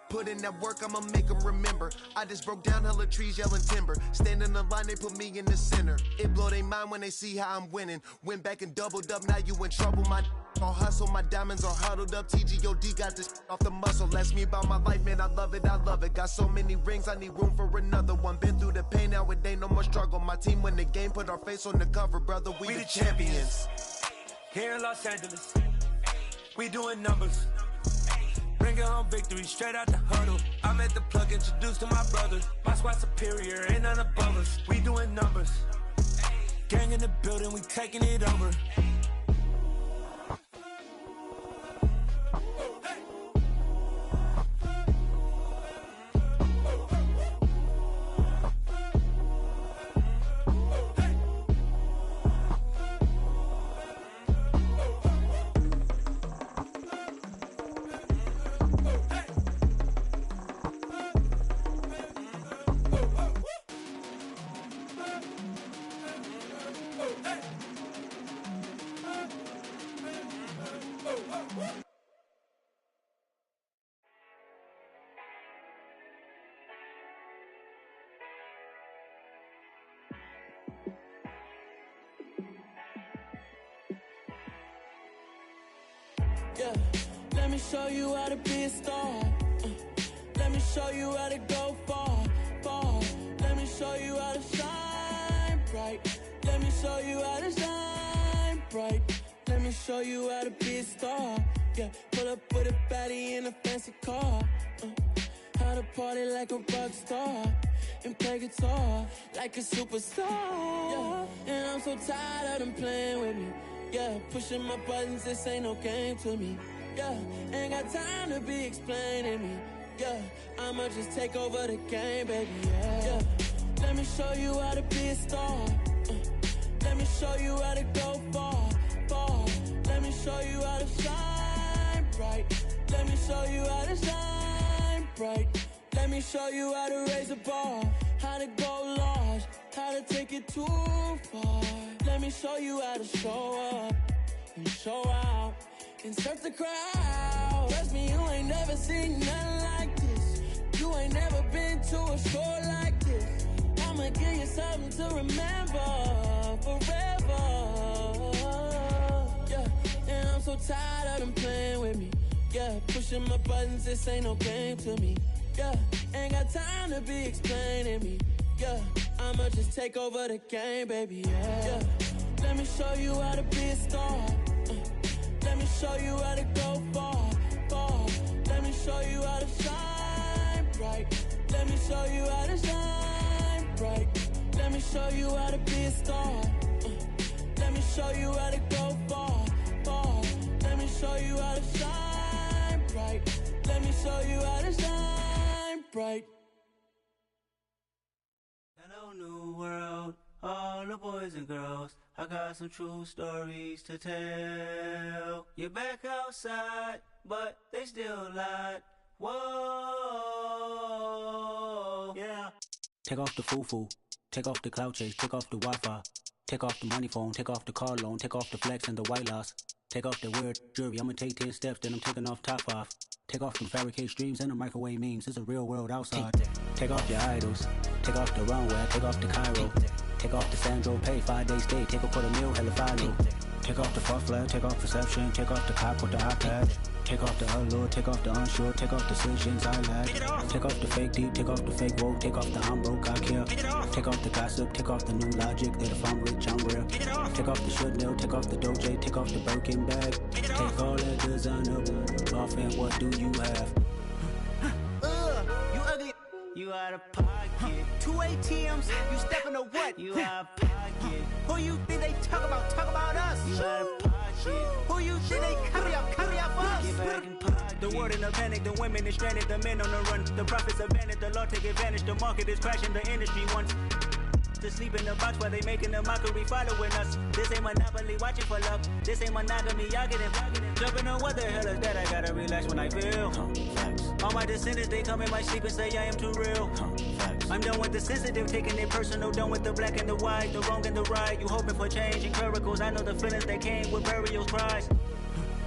Put in that work, I'ma make them remember. I just broke down hella trees, yelling timber. Stand in the line, they put me in the center. It blow they mind when they see how I'm winning. Went back and doubled up, now you in trouble. My all hustle, my diamonds are huddled up. TGOD got this off the muscle. Ask me about my life, man, I love it. Got so many rings, I need room for another one. Been through the pain, now it ain't no more struggle. My team win the game, put our face on the cover, brother, we the champions. here in Los Angeles. We doing numbers. Bringing home victory straight out the huddle. I'm at the plug, introduced to my brothers. My squad superior, ain't none above us. We doing numbers. Gang in the building, we taking it over. Yeah, let me show you how to be a star. Let me show you how to go far, far. Let me show you how to shine bright. Let me show you how to shine bright. Let me show you how to be a star. Yeah, pull up with a baddie in a fancy car. How to party like a rock star and play guitar like a superstar. Yeah, and I'm so tired of them playing with me. Yeah, pushing my buttons, this ain't no game to me. Yeah, ain't got time to be explaining me. Yeah, I'ma just take over the game, baby. Yeah, let me show you how to be a star. Let me show you how to go far, far. Let me show you how to shine bright. Let me show you how to shine bright. Let me show you how to raise a bar, how to go large, how to take it too far. Let me show you how to show up and show out and surf the crowd. Trust me, you ain't never seen nothing like this. You ain't never been to a show like this. I'ma give you something to remember forever. Yeah, and I'm so tired of them playing with me. Yeah, pushing my buttons, this ain't no game to me. Yeah, ain't got time to be explaining me. Yeah, I'ma just take over the game, baby. Yeah, let me show you how to be a star. Let me show you how to go far, far. Let me show you how to shine bright. Let me show you how to shine bright. Let me show you how to be a star. Let me show you how to go far, far. Let me show you how to shine bright. Let me show you how to shine bright. Hello, new world, all the boys and girls. I got some true stories to tell. You're back outside, but they still lied. Whoa, yeah. Take off the foo-foo, take off the cloud chase, take off the Wi-Fi, take off the money phone, take off the car loan, take off the flex and the white loss. Take off the weird jewelry, I'ma take 10 steps, then I'm taking off top off. Take off them fabricate streams and the microwave memes, it's a real world outside. Take off your idols, take off the runway, take off the Cairo. Take off the Sandro, pay 5 days stay, take a quarter meal, hella follow. Take off the fuck flag, take off perception, take off the cop with the iPad. Take off the allure, take off the unsure, take off decisions I lack. Take off the fake deep, take off the fake woke, take off the I'm broke, I care. Take off the gossip, take off the new logic, that if I'm rich, I'm real. Take off the Chanel, take off the Doja, take off the Birkin bag. Take all that designer off and what do you have? You ugly. You out of pocket. 2 ATMs, you stepping to what? You out of pocket. Who you think they talk about us? You out of pocket. Who you think they carry up us? Get back in pocket. The world in a panic, the women is stranded, the men on the run. The profits abandoned, the law take advantage, the market is crashing, the industry wants to sleep in the box while they making a mockery following us. This ain't Monopoly, watching for love. This ain't monogamy, y'all getting jumping on what the hell is that? I gotta relax when I feel. All my descendants, they come in my sleep and say I am too real. I'm done with the sensitive, taking it personal, done with the black and the white, the wrong and the right. You hoping for change and miracles, I know the feelings that came with burial cries.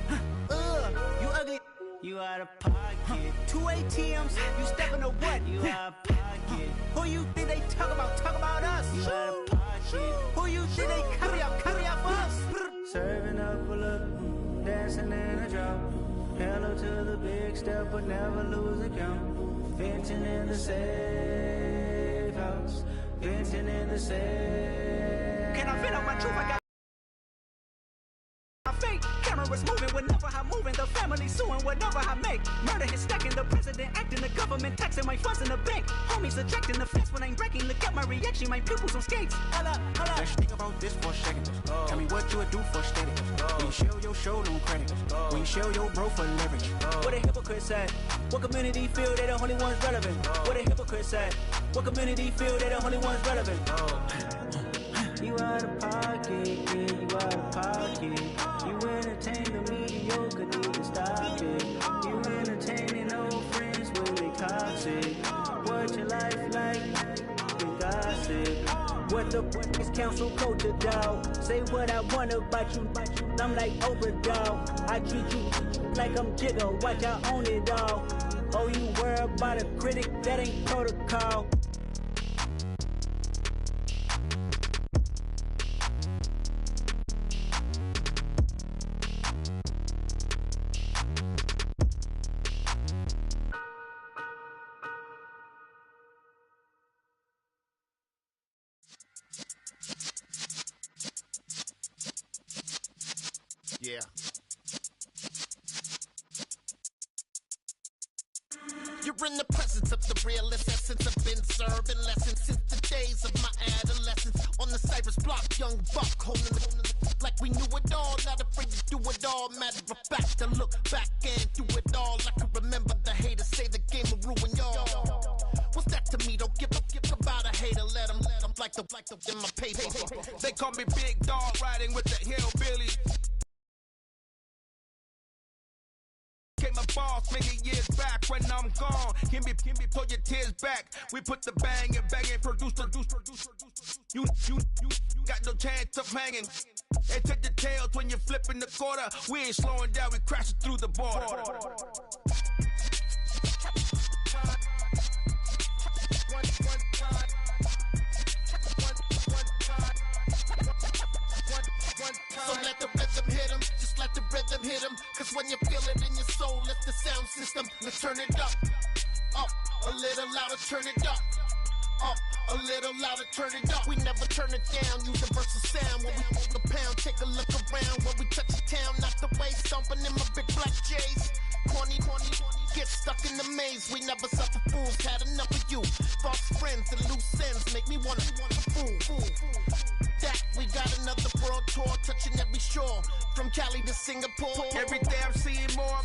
You ugly. You out of pocket. 2 ATMs, you stepping to what? You out of pocket. Who you think they talk about us? You out of pocket. Who you think they carry up us? Serving up a look, dancing in a drop. Hello to the big step, but never lose a count. Venting in the safe house. Venting in the safe. Can I feel out my truth? I got camera is moving whenever I'm moving. The family suing whatever I make. Murder is stacking, the president acting, the government taxing my funds in the bank. Homies ejecting the fence when I'm breaking. Look at my reaction, my pupils on skates. Hold up. Let's think about this for a second. Tell me what you would do for steady. When you show your show no credit. When you show your bro for leverage. What a hypocrite said. What community feel they the only ones relevant? What a hypocrite said. What community feel they the only ones relevant? You out of pocket, yeah, you out of pocket. You entertain the mediocre, need to stop it. You entertaining old friends when they toxic. What your life like? You gossip. What the fuck is council culture, dog? Say what I want about you, I'm like Oprah, dog. I treat you like I'm Jigga, watch I own it all. Oh, you worry about a critic, that ain't protocol. Yeah. You're in the presence of the realest essence. I've been serving lessons since the days of my adolescence. On the Cypress block, young buck holding it like we knew it all. Not afraid to do it all. Matter of fact, to look back and do it all. I can remember the haters say the game will ruin y'all. What's that to me? Don't give about a hater. Let them like the in my paper. They call me Big Dog, riding with the hillbillies. Came a boss many years back. When I'm gone, can be pull your tears back. We put the bang and produce. You got no chance of hanging. And take the tails when you're flipping the quarter. We ain't slowing down, we crashing through the border. So let the rhythm hit him, just let the rhythm hit him. Cause when you feel it in your soul, lift the sound system. Let's turn it up, a little louder, turn it up, a little louder, turn it up. We never turn it down, universal sound. When we move the pound, take a look around. When we touch the town, not the way, stomping in my big black J's. Corny, get stuck in the maze. We never suffer fools, had enough of you. False friends and loose ends make me wanna fool. That we got another world tour, touching every shore, from Cali to Singapore. Every day I'm seeing more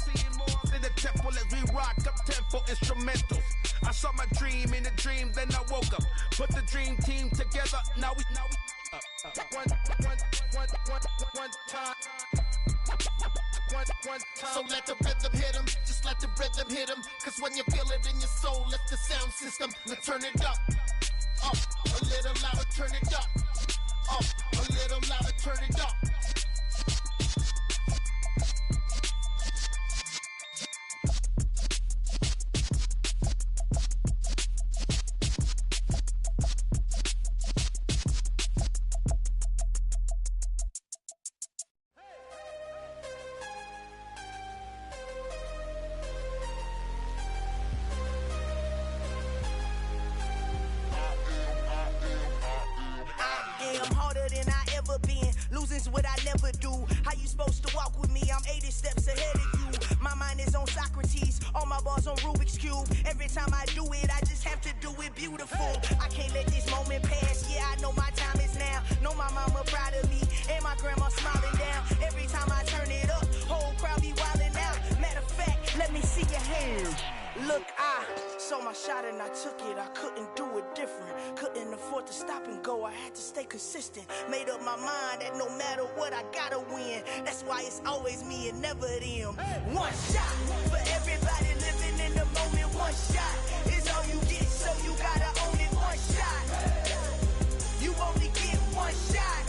in the temple as we rock up tempo instrumentals. I saw my dream in a dream, then I woke up. Put the dream team together, now we one time. So let the rhythm hit him, just let the rhythm hit him. Cause when you feel it in your soul, lift the sound system. Let's turn it up, a little louder, turn it up, a little louder, turn it up. What I never do. How you supposed to walk with me? I'm 80 steps ahead of you. My mind is on Socrates, all my bars on Rubik's Cube. Every time I do it, I just have to do it beautiful. I can't let this moment pass. Yeah, I know my time is now. Know my mama proud of me, and my grandma smiling down. Every time I turn it up, whole crowd be wildin' out. Matter of fact, let me see your hands. Look, I saw my shot and I took it. I couldn't do it different. Couldn't afford to stop and go. I had to stay consistent. Made up my mind that no matter what, I gotta win. That's why it's always me and never them. One shot for everybody living in the moment. One shot is all you get, so you gotta own it. One shot. You only get one shot.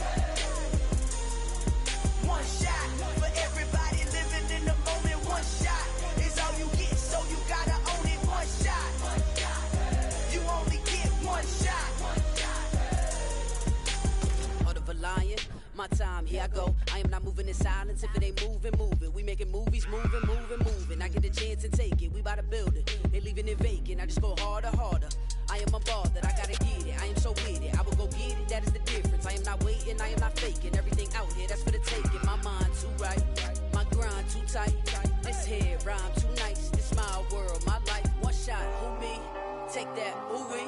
One shot for everybody living in the moment. One shot is all you get, so you gotta own it. One shot. You only get one shot. Heart of a lion, my time, here I go. I am not moving in silence. If it ain't moving, move it. We making movies, moving. I get a chance and take it. We bout to build it. They leaving it vacant. I just go harder. I am a ball that I gotta get it. I am so with it. I will go get it. That is the difference. I am not waiting. I am not faking. Everything out here, that's for the taking. My mind too right. My tight. This here rhyme too nice. This my world, my life. One shot, who me? Take that, who we?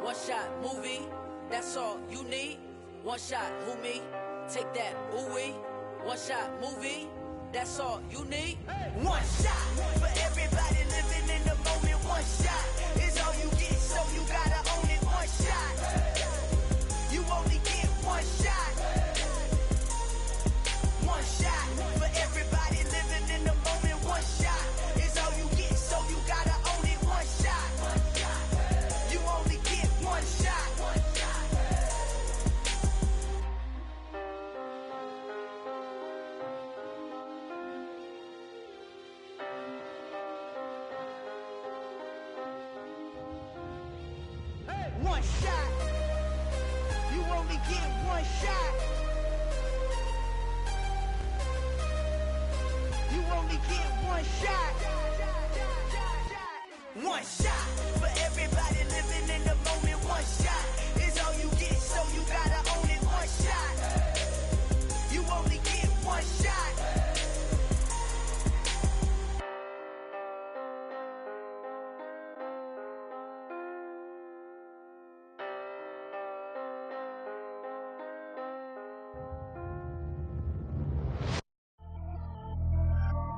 One shot, movie. That's all you need. One shot, who me? Take that, who we? One shot, movie. That's all you need. One shot for everybody living in the moment. One shot is all you get, so you gotta own it. One shot. You only get one shot. One shot for everybody living in the moment. One shot is all you get, so you gotta own it. One shot. You only get one shot. One shot. You only get one shot. You only get one shot. One shot for everybody living in the moment. One shot is all you get, so you gotta own it. One shot. You only get one shot.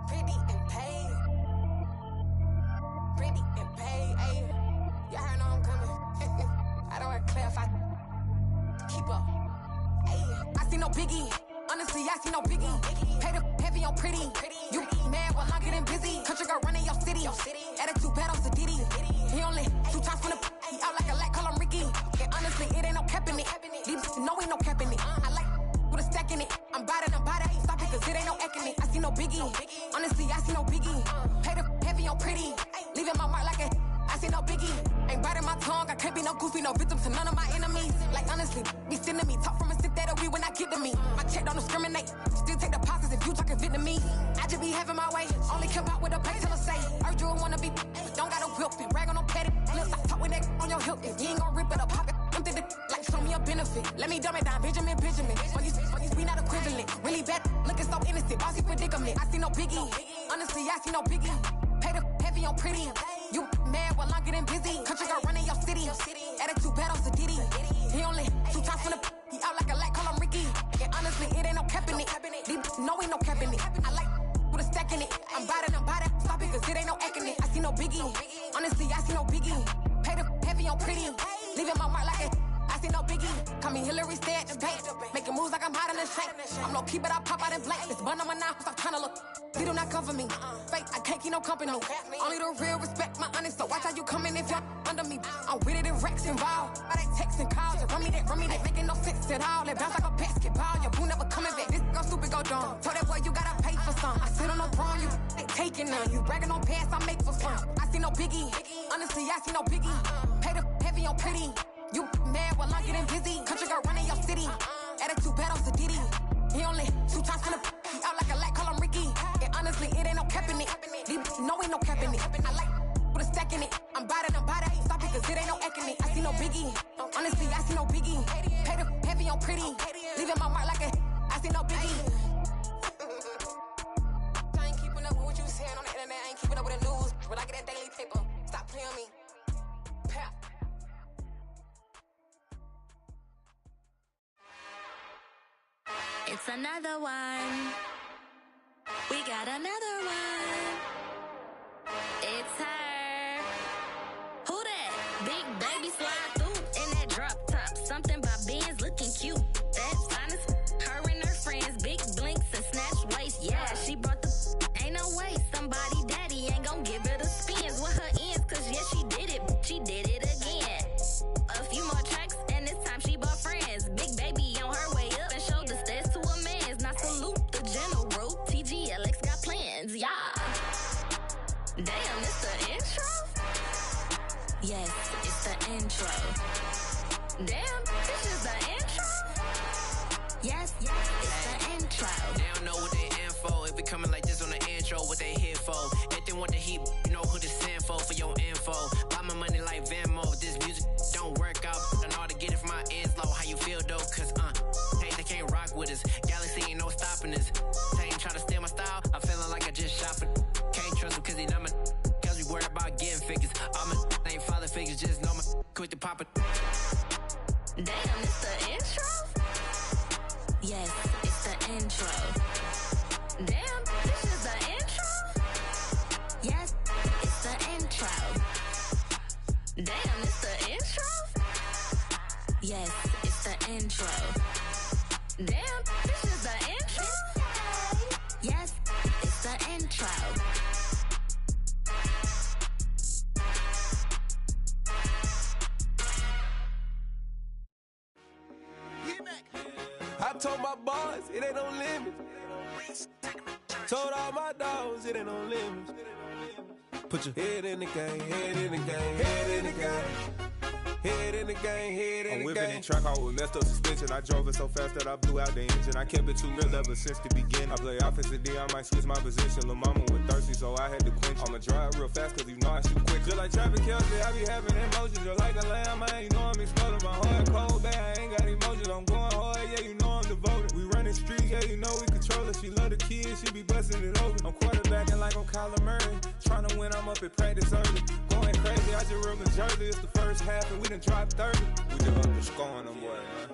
Pretty and paid. Pretty and paid, ayy. Y'all heard know I'm coming. I don't want to clarify. Keep up. Ayy. I see no biggie. Honestly, I see no biggie. Pay the heavy on pretty. You mad while I'm getting busy. Country girl running your city. Attitude bad on Sadiddy. He only 2 times from the he out like a lack, call him Ricky. And honestly, it ain't no cap in it. These know ain't no cap in it. I like with a stack in it. I'm bad. Stop it, cause it ain't no eck in it. I see no biggie. Honestly, I see no biggie. Pay the heavy on pretty. Leaving my mark like a I see no biggie. Ain't biting my tongue. I can't be no goofy, no victim to none of my enemies. Like honestly, be sending me talk from a sit that'll be when I get to me. My check don't discriminate. Still take deposits if you talking Vietnamese. I just be having my way. Only come out with a pay till I say. Urge you wanna be, don't got a whip and rag on no petty lips. I talk with that on your hip. If you ain't gon' rip it up, pop it. I'm thinking like show me a benefit. Let me dumb it down, Benjamin. For you, we not equivalent. Really bad, looking so innocent. Bossy predicament. I see no biggie. Honestly, I see no biggie. Pay the heavy on pretty. You mad while I'm getting busy. Country girl running your city. Attitude bad on Sadiddy. He only 2 times from the he out like a lack, call him Ricky. And honestly, it ain't no cap in it. These know ain't no cap in it. I like with a stack in it. I'm bad. Stop it, cause it ain't no eck in it. I see no biggie. Honestly, I see no biggie. Pay the heavy on pretty. Leaving my mark like a I see no biggie. Call me Hillary, stay at the bank. Making moves like I'm hiding in shank. I'm low key, but I pop out in blank. This bun on my knife, stop trying to look. They do not cover me. Fake, I can't keep no company. Only the real respect my honest. So watch how you coming if you're under me. I'm with it and Rex involved. I they text and calls. Just run me that. Making no sense at all. They bounce like a basketball. Your boo never coming back. This go stupid, go dumb. Told that boy you gotta pay for some. I sit on the throne, you ain't taking none. You bragging on pants, I make for fun. I see no biggie. Honestly, I see no biggie. Pay the heavy on pretty. You mad while I'm getting busy. Country girl running your city. Attitude bad on Sadiddy. He only 2 times from the he out like a lack, call him Ricky. And honestly, it ain't no cap in it. These know ain't no cap in it. I like with a stack in it. I'm bad. Stop it, cause it ain't no eck in it. I see no biggie. Honestly, I see no biggie. Pay the heavy on pretty. Leaving my mark like a I see no biggie. I ain't keeping up with what you saying on the internet. I ain't keeping up with the news. When I get that daily paper, stop playing me. Pap. It's another one. We got another one. It's her. Who that? Big baby slide through in that drop top. Something by Benz looking cute. That's honest. Her and her friends, big blinks and snatch waist. Yeah, she brought the ain't no way. Somebody daddy ain't gon' give her the spins with her ends. Cause yeah, she did it. She did it again. A few more tracks and this time she bought friends. Big baby on her way up and showed the stairs to a man's. Now salute the general. TGLX got plans, yeah. Damn, it's the intro? Yes, it's the intro. Damn, this is the intro? Yes, it's the intro. They don't know what they in for. If we coming like this on the intro, what they here for? Anything want the heat, you know who to send for your info. Buy my money like Venmo. This music don't work out. I know how to get it from my ends low. How you feel though? Cause hey, they can't rock with us. Galaxy ain't no stopping us. They ain't trying to steal my style. I'm feeling like I just quick to pop it. Damn, it's the intro? Yes, it's the intro. Damn, this is the intro? Yes, it's the intro. Damn, it's the intro? Yes, it's the intro. Damn, this is the intro? Yes, it's the intro. I told my boys it ain't no limits. Told all my dogs it ain't no limits. Put your head in the game, head in the game, head in the game. Head in the game, head in the game. I'm whipping the track out with messed up suspension. I drove it so fast that I blew out the engine. I kept it too real ever since the beginning. I play offensive D, I might switch my position. Lil' mama was thirsty, so I had to quench. I'ma drive real fast, cause you know I shoot quick. Just like Travis Kelce, I be having emotions. Just like a lamb, man, you know I'm exploding. My heart cold, bad, I ain't got emotions. I'm going hard, yeah, you know I'm devoted. We running streets, yeah, you know we control it. She love the kids, she be busting it open. I'm quarterbacking like I'm Kyler Murray. Trying to win, I'm up at practice early. Going crazy, I just real the jersey. It's the first half, and we done dropped 30. We just up and scoring them, boy, man.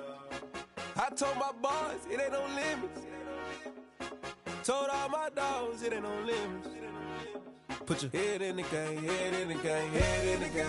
I told my boys it ain't no limits. Told all my dogs it ain't no limits. Put your head in the game, head in the game, head in the game.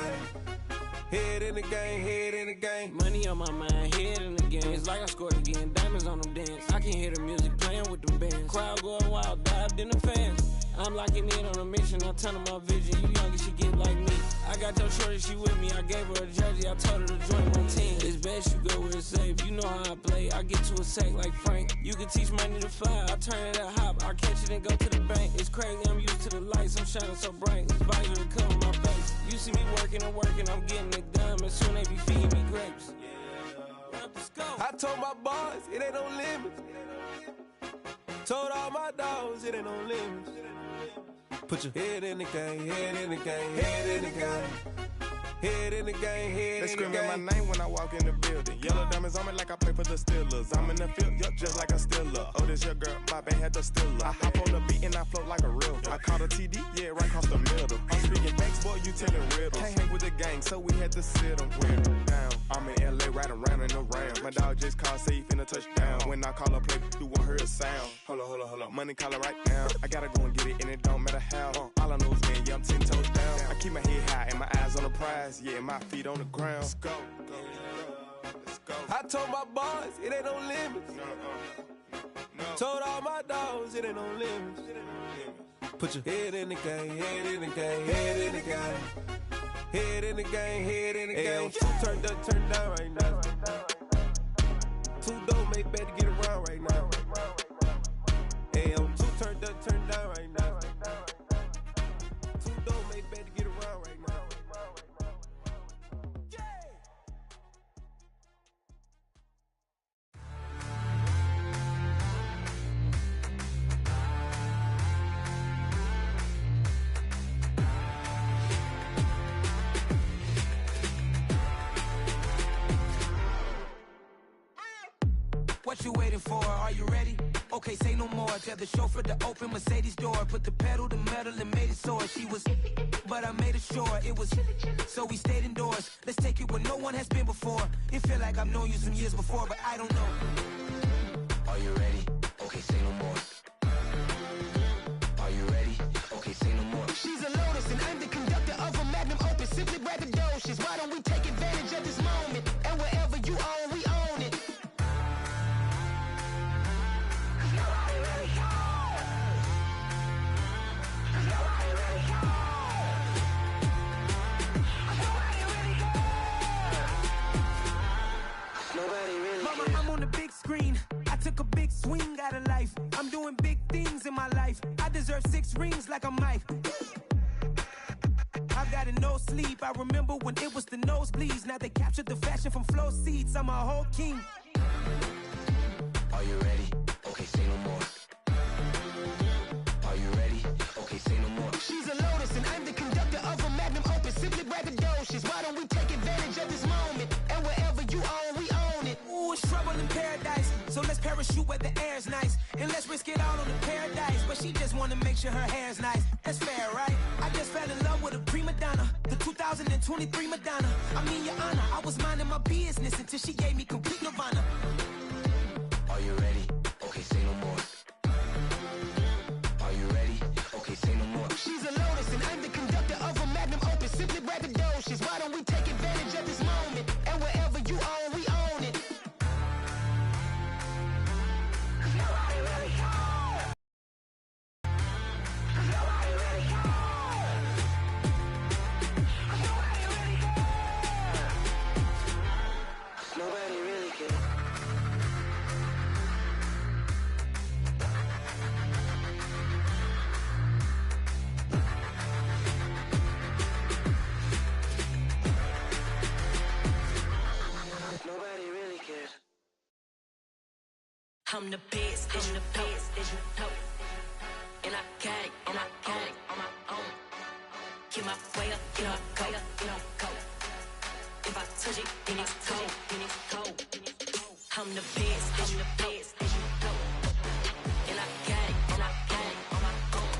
Head in the game, head in the game. Money on my mind, head in the game. It's like I scored again, diamonds on them dance. I can hear the music playing with them bands. Crowd going wild, dived in the fans. I'm locking in on a mission, I tell her my vision. You young and she get like me. I got your shorty, she with me. I gave her a jersey, I told her to join my team. It's best you go where it's safe. You know how I play, I get to a sack like Frank. You can teach money to fly, I turn it a hop. I catch it and go to the bank. It's crazy, I'm used to the lights, I'm shining so bright. This visor to cover my face. You see me working and working, I'm getting it done. And soon they be feeding me grapes. I told my boys it ain't no limits. Told all my dogs it ain't no limits. Put your head in the game, head in the game, head in the game. Head in the game, head in the game. They screaming my name when I walk in the building. Yellow diamonds on me like I play for the Steelers. I'm in the field, yup, just like a Steeler. Oh, this your girl, my band had the Steeler. I hop on the beat and I float like a river. I caught a TD, yeah, right across the middle. I'm speaking banks, boy, you telling riddles. Can't hang with the gang, so we had to sit them down. I'm in LA, riding around in the round. My dog just called, say he finna touchdown. When I call a play, you won't hear a sound. Hold up, money calling right now. I gotta go and get it, and it don't matter how. All I know is, man, yeah, I'm 10 toes down. I keep my head high and my eyes on the prize. Yeah, my feet on the ground. Let's go. I told my boys it ain't no limits. Told all my dogs it ain't no limits. Put your head in the game, head in the game, head in the game. Head in the game, head in the game. Two turned up, turned down right now. Two dope make better get around right now. Hey, I'm two turned up, turned down right now. Two dope make better get around right now. What you waiting for? Are you ready? Okay, say no more. Tell the chauffeur to open Mercedes door. Put the pedal to metal and made it soar. She was, but I made it sure it was. So we stayed indoors. Let's take it where no one has been before. It feel like I've known you some years before, but I don't know. Are you ready? Okay, say no more. Are you ready? Okay, say no more. She's a Lotus and I'm the conductor of a Magnum Opus. Simply braggadocious. Why don't we take advantage of this moment? And wherever you own, we own it. Mama, I'm on the big screen. I took a big swing out of life. I'm doing big things in my life. I deserve 6 rings like a Mike. I've got no sleep. I remember when it was the nosebleeds. Now they captured the fashion from flow seats. I'm a whole king. Are you ready? Okay, say no more. Are you ready? Okay, say no more. She's a Lotus and I'm the conductor of a Magnum Opus. Simply braggadocious. Why don't we take advantage of this moment? And wherever you own, we own it. Ooh, it's trouble in paradise. So let's parachute where the air's nice. And let's risk it all on the paradise. But she just wanna make sure her hair's nice. That's fair, right? I just fell in love with a prima donna, the 2023 Madonna. I mean, Your Honor, I was minding my business until she gave me complete nirvana. Are you ready? Okay, say no more. Are you ready? Okay, say no more. She's a lotus and I'm the conductor of a magnum opus. Simply braggadocious. Why don't we take advantage of this moment? And wherever you own, we own it. Nobody really cares. Nobody really cares. Nobody really cares. Nobody really cares. Nobody really cares. I'm the best, and the best, and you know. And I got it, and I got it on my own. Get my way up, get my go, go. If I touch it, then it's cold, then it's cold. I'm the best, and the best, and you know. And I got it, and I got it on my own.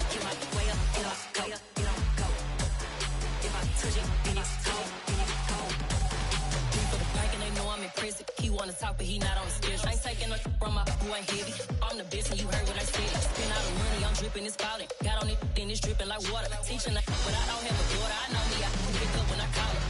Get my way up, get my go. If I touch it, then it's cold, then it's cold. For the bank and they know I'm in prison. He wanna talk, but he not on the schedule. I ain't taking no from my who ain't heavy. I'm the best and you heard what I said. Spend all the money, I'm dripping, it's spouting. Got on it, then it's dripping like water. Teaching that, but I don't have a daughter. I know me, I can pick up when I call her.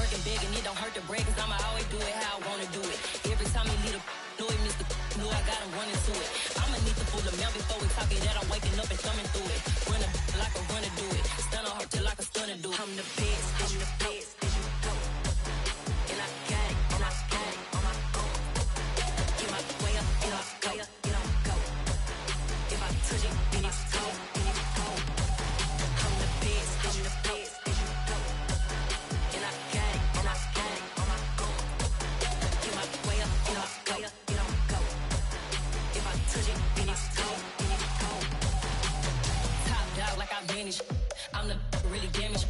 Working big and it don't hurt to break, cause I'ma always do it how I wanna do it. Every time he lead a know it, Mr. Know I got him running to it. I'ma need to pull the mount before we talk it that I'm waking up and thumbing through it. Run a like a runner do it. Stun on her till like a stunner do it. I'm the best, and you know. And I got it, and I got it on my own. Get my way up, get my go. If I touch it, then it's cold, then it's cold. I'm the best, and you know. And I got it, and I got it on my own. Get my way up, get my go. If I touch it, then it's cold, then it's cold. Top dog like I vanished. I'm the really damaged.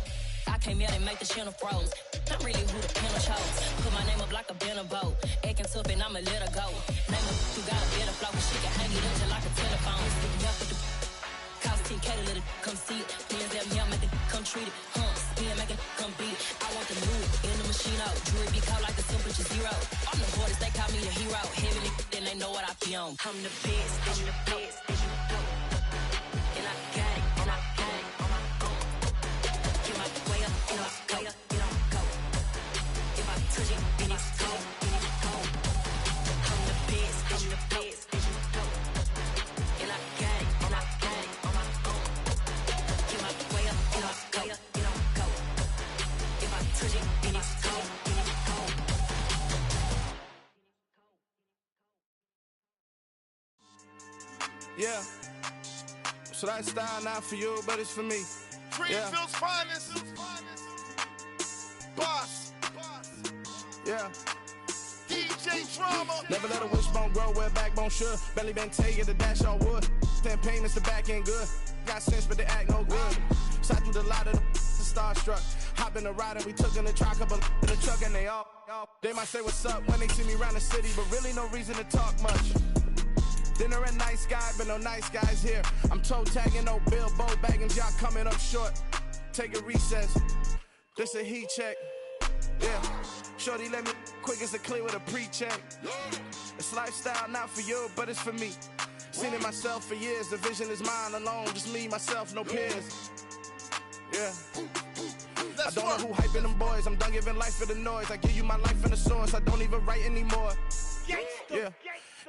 I came out and make the channel froze. I'm really who the panel chose. Put my name up like a banner boat. Acting tough and I'ma let her go. Name her who got a better flow. She can hang it up just like a telephone. Sticking up with the cost 10K to let it come see it. Plans that me, I make it come treat it. Spin, make it come beat it. I want the new in the machine out. Jewelry be caught like the temperature zero. I'm the hardest, they call me the hero. Heavy then they know what I be on. I'm the best, and the best, and you know. And I got it, and I got it on my own. Get my way up, get my go. If I touch it, then it's cold, then it's cold. I'm the best, and the best, and you know. And I got it, and I got it on my own. Get my way up, get my go. If I touch it, then it's cold, then it's cold. Yeah. So that style not for you, but it's for me. Greenfield's finest. Boss. Yeah. DJ Drama. Never let a wishbone grow where a backbone should. Belly been take it, the dash on wood. Then payments, the back end good. Got sense, but they act no good. So I do the lot of the starstruck. Hop in the ride and we took in the truck up in the truck and they all. They might say what's up when they see me around the city, but really no reason to talk much. Dinner a nice guy, but no nice guys here. I'm toe tagging, no Bilbo bagging, y'all coming up short. Take a recess. This a heat check. Yeah. Shorty let me quick as a clear with a pre-check. It's lifestyle not for you, but it's for me. Seen it myself for years. The vision is mine alone. Just me, myself, no peers. Yeah. I don't know who hyping them boys. I'm done giving life for the noise. I give you my life in the source. I don't even write anymore. Yeah.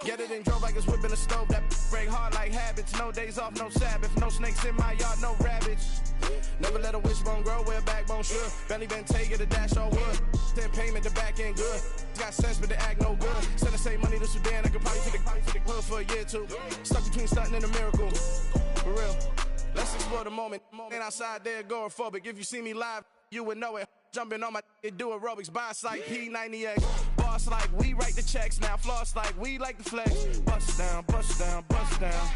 Get it and drove like it's whipping a stove. That break hard like habits. No days off, no Sabbath. No snakes in my yard, no rabbits. Never let a wishbone grow where a backbone should. Belly been take it, a dash on wood. Then payment, the back end good. Got sense, but they act no good. Send the same money to Sudan. I could probably take the hood for a year or two. Stuck between stunting and a miracle. For real. Let's explore the moment. Ain't outside there agoraphobic. If you see me live, you would know it. Jumping on my do aerobics, boss like P90X. Boss like we write the checks now. Floss like we like the flex. Bust down, bust down, bust down.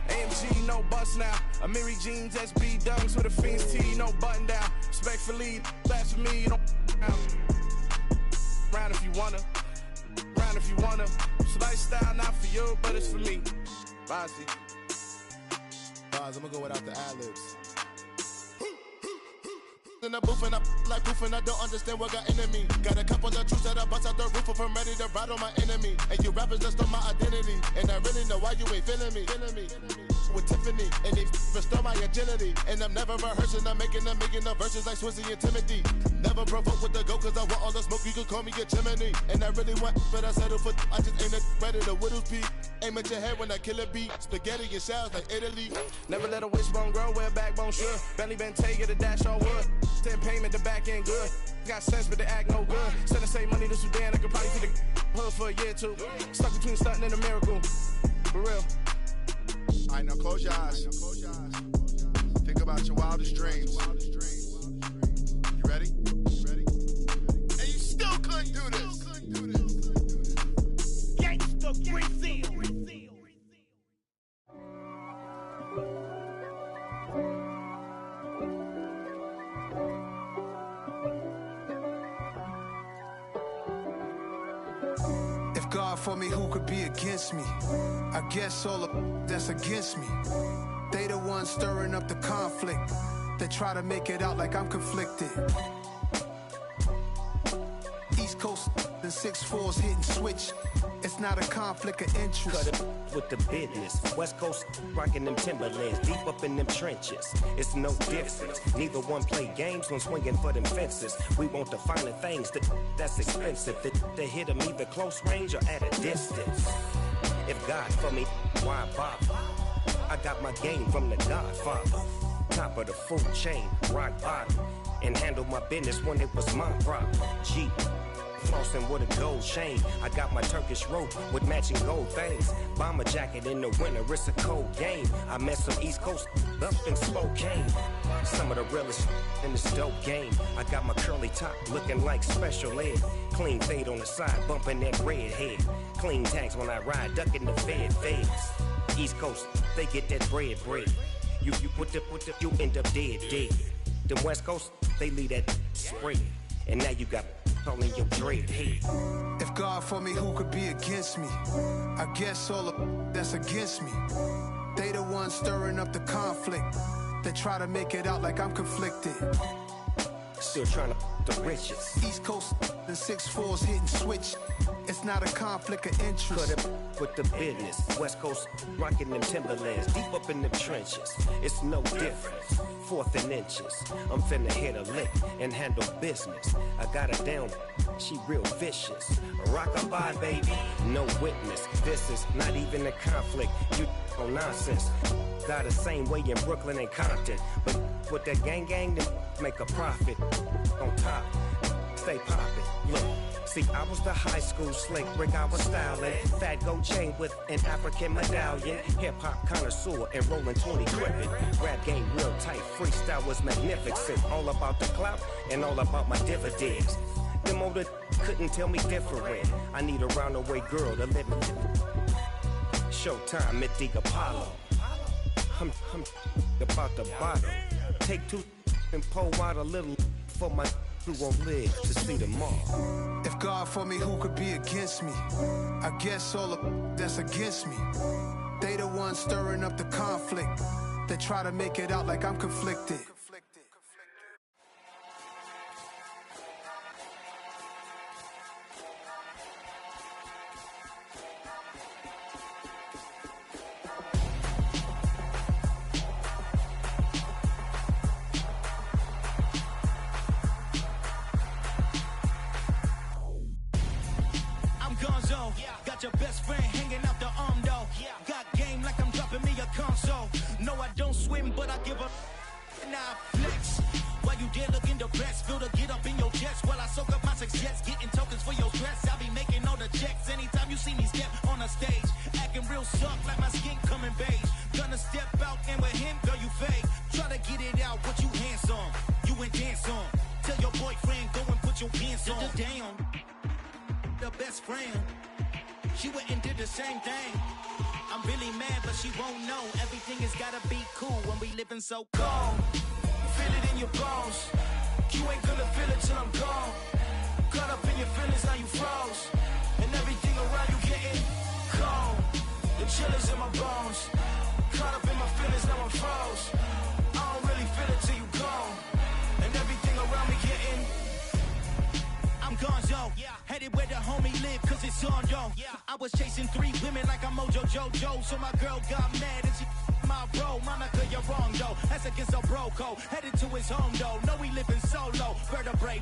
AMG, no bust now. Amiri jeans, SB dunks with a Fiends T, no button down. Respectfully, that's for me, you don't round if you wanna. Round if you wanna. It's lifestyle not for you, but it's for me. Bossy. bars. I'm gonna go without the ad-libs. In the booth and I like proof and I don't understand what got into me. Got a couple of truths that I bust out the roof of, I'm ready to ride on my enemy. And you rappers just on my identity, and I really know why you ain't feeling me. With Tiffany, and they restore my agility. And I'm never rehearsing, I'm making the verses like Swizzy and Timothy. Never provoke with the go, cause I want all the smoke, you can call me a chimney. And I really want, but I settle for, I just aim at ready to Whittles Peak. Aim at your head when I kill a beat. Spaghetti and shells like Italy. Never let a wishbone grow where a backbone should. Bentley Bentay, get a dash all wood. 10 payment, the back end good. Got sense, but the act no good. Send the same money to Sudan, I could probably see the hood for a year or two. Stuck between stunting and a miracle. For real. All right, now close your eyes. Think about your wildest dreams. You ready? And you still couldn't do this. Gangsta Brazil. If God for me, who could be against me? I guess all of that's against me. They the ones stirring up the conflict. They try to make it out like I'm conflicted. East Coast and 6'4's hitting switch. It's not a conflict of interest. Cut it with the business. West Coast rocking them Timberlands, deep up in them trenches. It's no difference. Neither one play games when swinging for them fences. We want the finer things that's expensive. They hit them either close range or at a distance. If God for me, why bother? I got my game from the Godfather. Top of the food chain, rock bottom. And handle my business when it was my problem. G. Flossing with a gold chain. I got my Turkish rope with matching gold things. Bomber jacket in the winter, it's a cold game. I met some East Coast up in Spokane. Some of the realest in this dope game. I got my curly top looking like special ed. Clean fade on the side, bumping that red head. Clean tags when I ride, ducking the feds. East Coast, they get that bread. You you end up dead. Them West Coast, they leave that spread. And now you got all in your dread head. If God for me, who could be against me? I guess all of that's against me. They the ones stirring up the conflict. They try to make it out like I'm conflicted. Still trying to the riches. East Coast and 6'4's hitting switch. It's not a conflict of interest. Cut it with the business. West Coast rocking them Timberlands, deep up in them trenches. It's no difference. 4th and inches. I'm finna hit a lick and handle business. I got her down, she real vicious. Rock-a-bye, baby, no witness. This is not even a conflict. You on nonsense. Got the same way in Brooklyn and Compton. But with that gang, then make a profit. On top, stay poppin'. Look. See, I was the high school slick brick, I was styling. Fat gold chain with an African medallion. Hip-hop connoisseur and rolling 20 gripping. Rap game real tight, freestyle was magnificent. All about the clout and all about my dividends. Them older couldn't tell me different. I need a roundaway girl to live in. Showtime at the Apollo. I'm about the bottom. Take 2 and pull out a little for my who won't live to see them all. If God for me, who could be against me? I guess all of that's against me. They the ones stirring up the conflict. They try to make it out like I'm conflicted. Got your best friend hanging out the arm though. Got game like I'm dropping me a console. No, I don't swim, but I give a and I flex. While you there looking depressed, feel the get up in your chest while I soak up my success, getting tokens for your stress. I be making all the checks anytime you see me step on a stage, acting real soft like my skin coming beige. Gonna step out and with him, girl, you fake. Try to get it out, what you handsome, you and dance on. Tell your boyfriend go and put your pants on. Down, the best friend. She went and did the same thing. I'm really mad, but she won't know. Everything has gotta be cool when we living so cold. Feel it in your bones. You ain't gonna feel it till I'm gone. Caught up in your feelings, now you froze. And everything around you getting cold. The chill is in my bones. Caught up in my feelings, now I'm froze. chasing 3 women like I'm Mojo Jojo. So my girl got mad and she my bro. Monica, you're wrong though. That's against a bro code. Headed to his home though. No, he living solo. Vertebrae.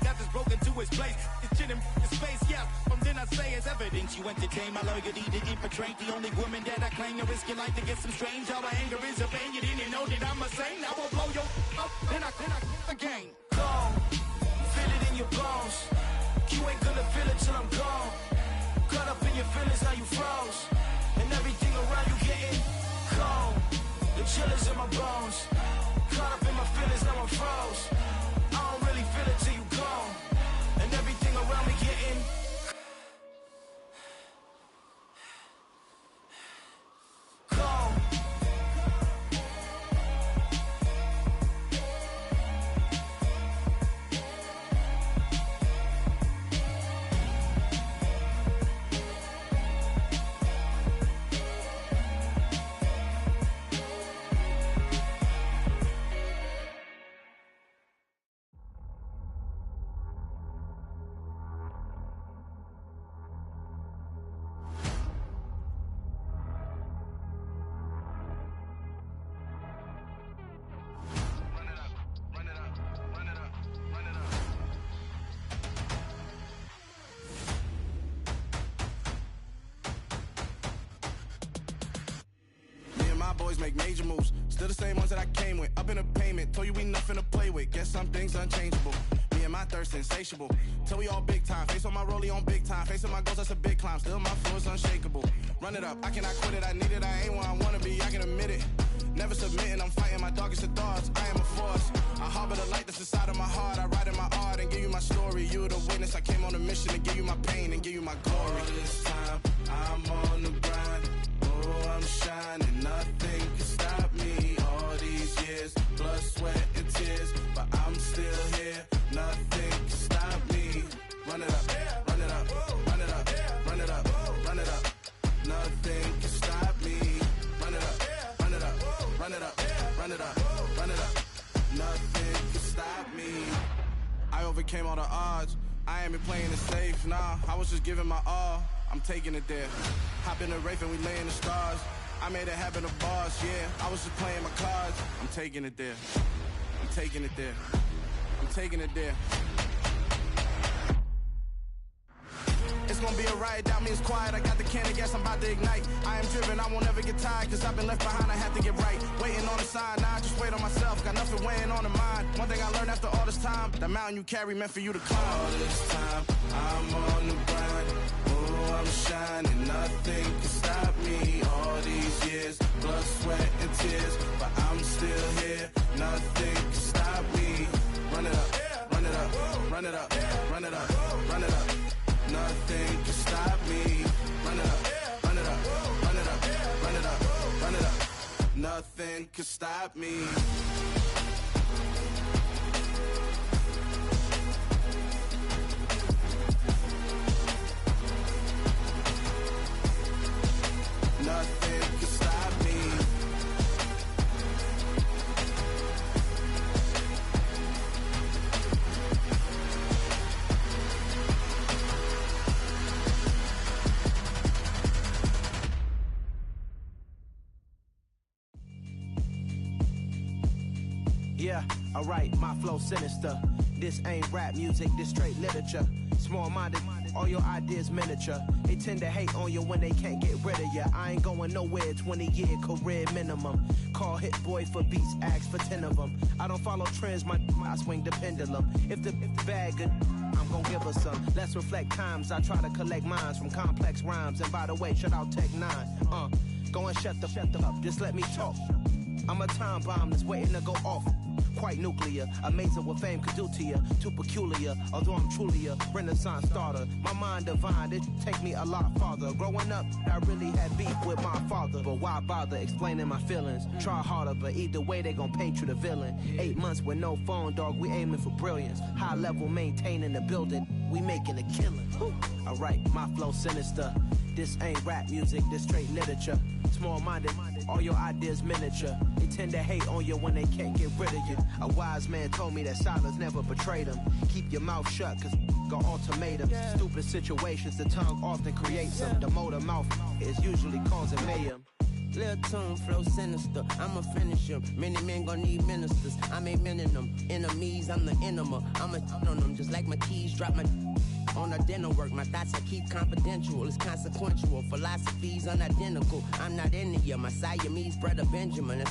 Got this broken to his place. It's shit in his face, yeah. From then I say it's evidence. You entertain my loyalty to infiltrate the only woman that I claim to risk your life to get some strange. All my anger is a pain. You didn't know that I'm a saint. I will blow your up. Then I again. Gone. Feel it in your bones. You ain't gonna feel it till I'm gone. Caught up in your feelings, now you froze. And everything around you getting cold. The chillers in my bones. Caught up in my feelings, now I'm froze. I don't really feel it till you gone. And everything around me getting cold. Boys make major moves, still the same ones that I came with. Up in a payment, told you we nothing to play with. Guess some things unchangeable. Me and my thirst insatiable. Till we all big time. Face on my rollie on big time. Facing my goals, that's a big climb. Still my flow is unshakable. Run it up, I cannot quit it. I need it, I ain't where I wanna be. I can admit it. Never submitting, I'm fighting my darkest of thoughts. I am a force. I harbor the light that's inside of my heart. I write in my art and give you my story. You the witness. I came on a mission to give you my pain and give you my glory. All this time, I'm on the grind. Oh, I'm shining. Nothing can stop me. All these years, blood, sweat, and tears. But I'm still here. Nothing can stop me. Run it up, run it up, run it up, run it up, run it up. Nothing can stop me. Run it up, run it up, run it up, run it up, run it up. Nothing can stop me. I overcame all the odds. I ain't been playing it safe, nah. I was just giving my all. I'm taking it there. Hop in the Wraith and we lay in the stars. I made it happen to bars, yeah. I was just playing my cards. I'm taking it there. I'm taking it there. I'm taking it there. It's gonna be a riot, doubt me it's quiet. I got the can of gas, I'm about to ignite. I am driven, I won't ever get tired. Cause I've been left behind, I have to get right. Waiting on the sign, now I just wait on myself. Got nothing weighing on the mind. One thing I learned after all this time, the mountain you carry meant for you to climb. All this time, I'm on the grind. Oh, I'm shining, nothing can stop me. All these years, blood, sweat, and tears. But I'm still here, nothing can stop me. Run it up, run it up, run it up, run it up, run it up. Nothing can stop me. Run it up, run it up, run it up, run it up, run it up. Nothing can stop me. Nothing can stop me. Yeah, alright, my flow sinister. This ain't rap music, this straight literature. Small-minded, all your ideas miniature. They tend to hate on you when they can't get rid of you. I ain't going nowhere, 20-year career minimum. Call Hit Boy for beats, ask for 10 of them. I don't follow trends, I swing the pendulum. If the bag good, I'm gon' give her some. Let's reflect times, I try to collect minds from complex rhymes. And by the way, shut out Tech 9. Go and shut the up, just let me talk. I'm a time bomb that's waiting to go off. Quite nuclear, amazing what fame could do to you. Too peculiar, although I'm truly a renaissance starter. My mind divine, it take me a lot farther. Growing up, I really had beef with my father. But why bother explaining my feelings? Try harder, but either way they gon' paint you the villain. 8 months with no phone, dog, we aiming for brilliance. High level maintaining the building, we making a killing. Alright, my flow sinister. This ain't rap music, this straight literature. Small-minded, all your ideas miniature. They tend to hate on you when they can't get rid of you. A wise man told me that silence never betrayed him. Keep your mouth shut, cause got ultimatums. Stupid situations, the tongue often creates them. The motor mouth is usually causing mayhem. Lil' tune, flow sinister, I'ma finish him. Many men gon' need ministers, I'm a men in them. Enemies, I'm the enema, I'ma on them. Just like my keys, drop my on a dinner work. My thoughts I keep confidential, it's consequential. Philosophies unidentical, I'm not in it, yeah. My Siamese brother Benjamin.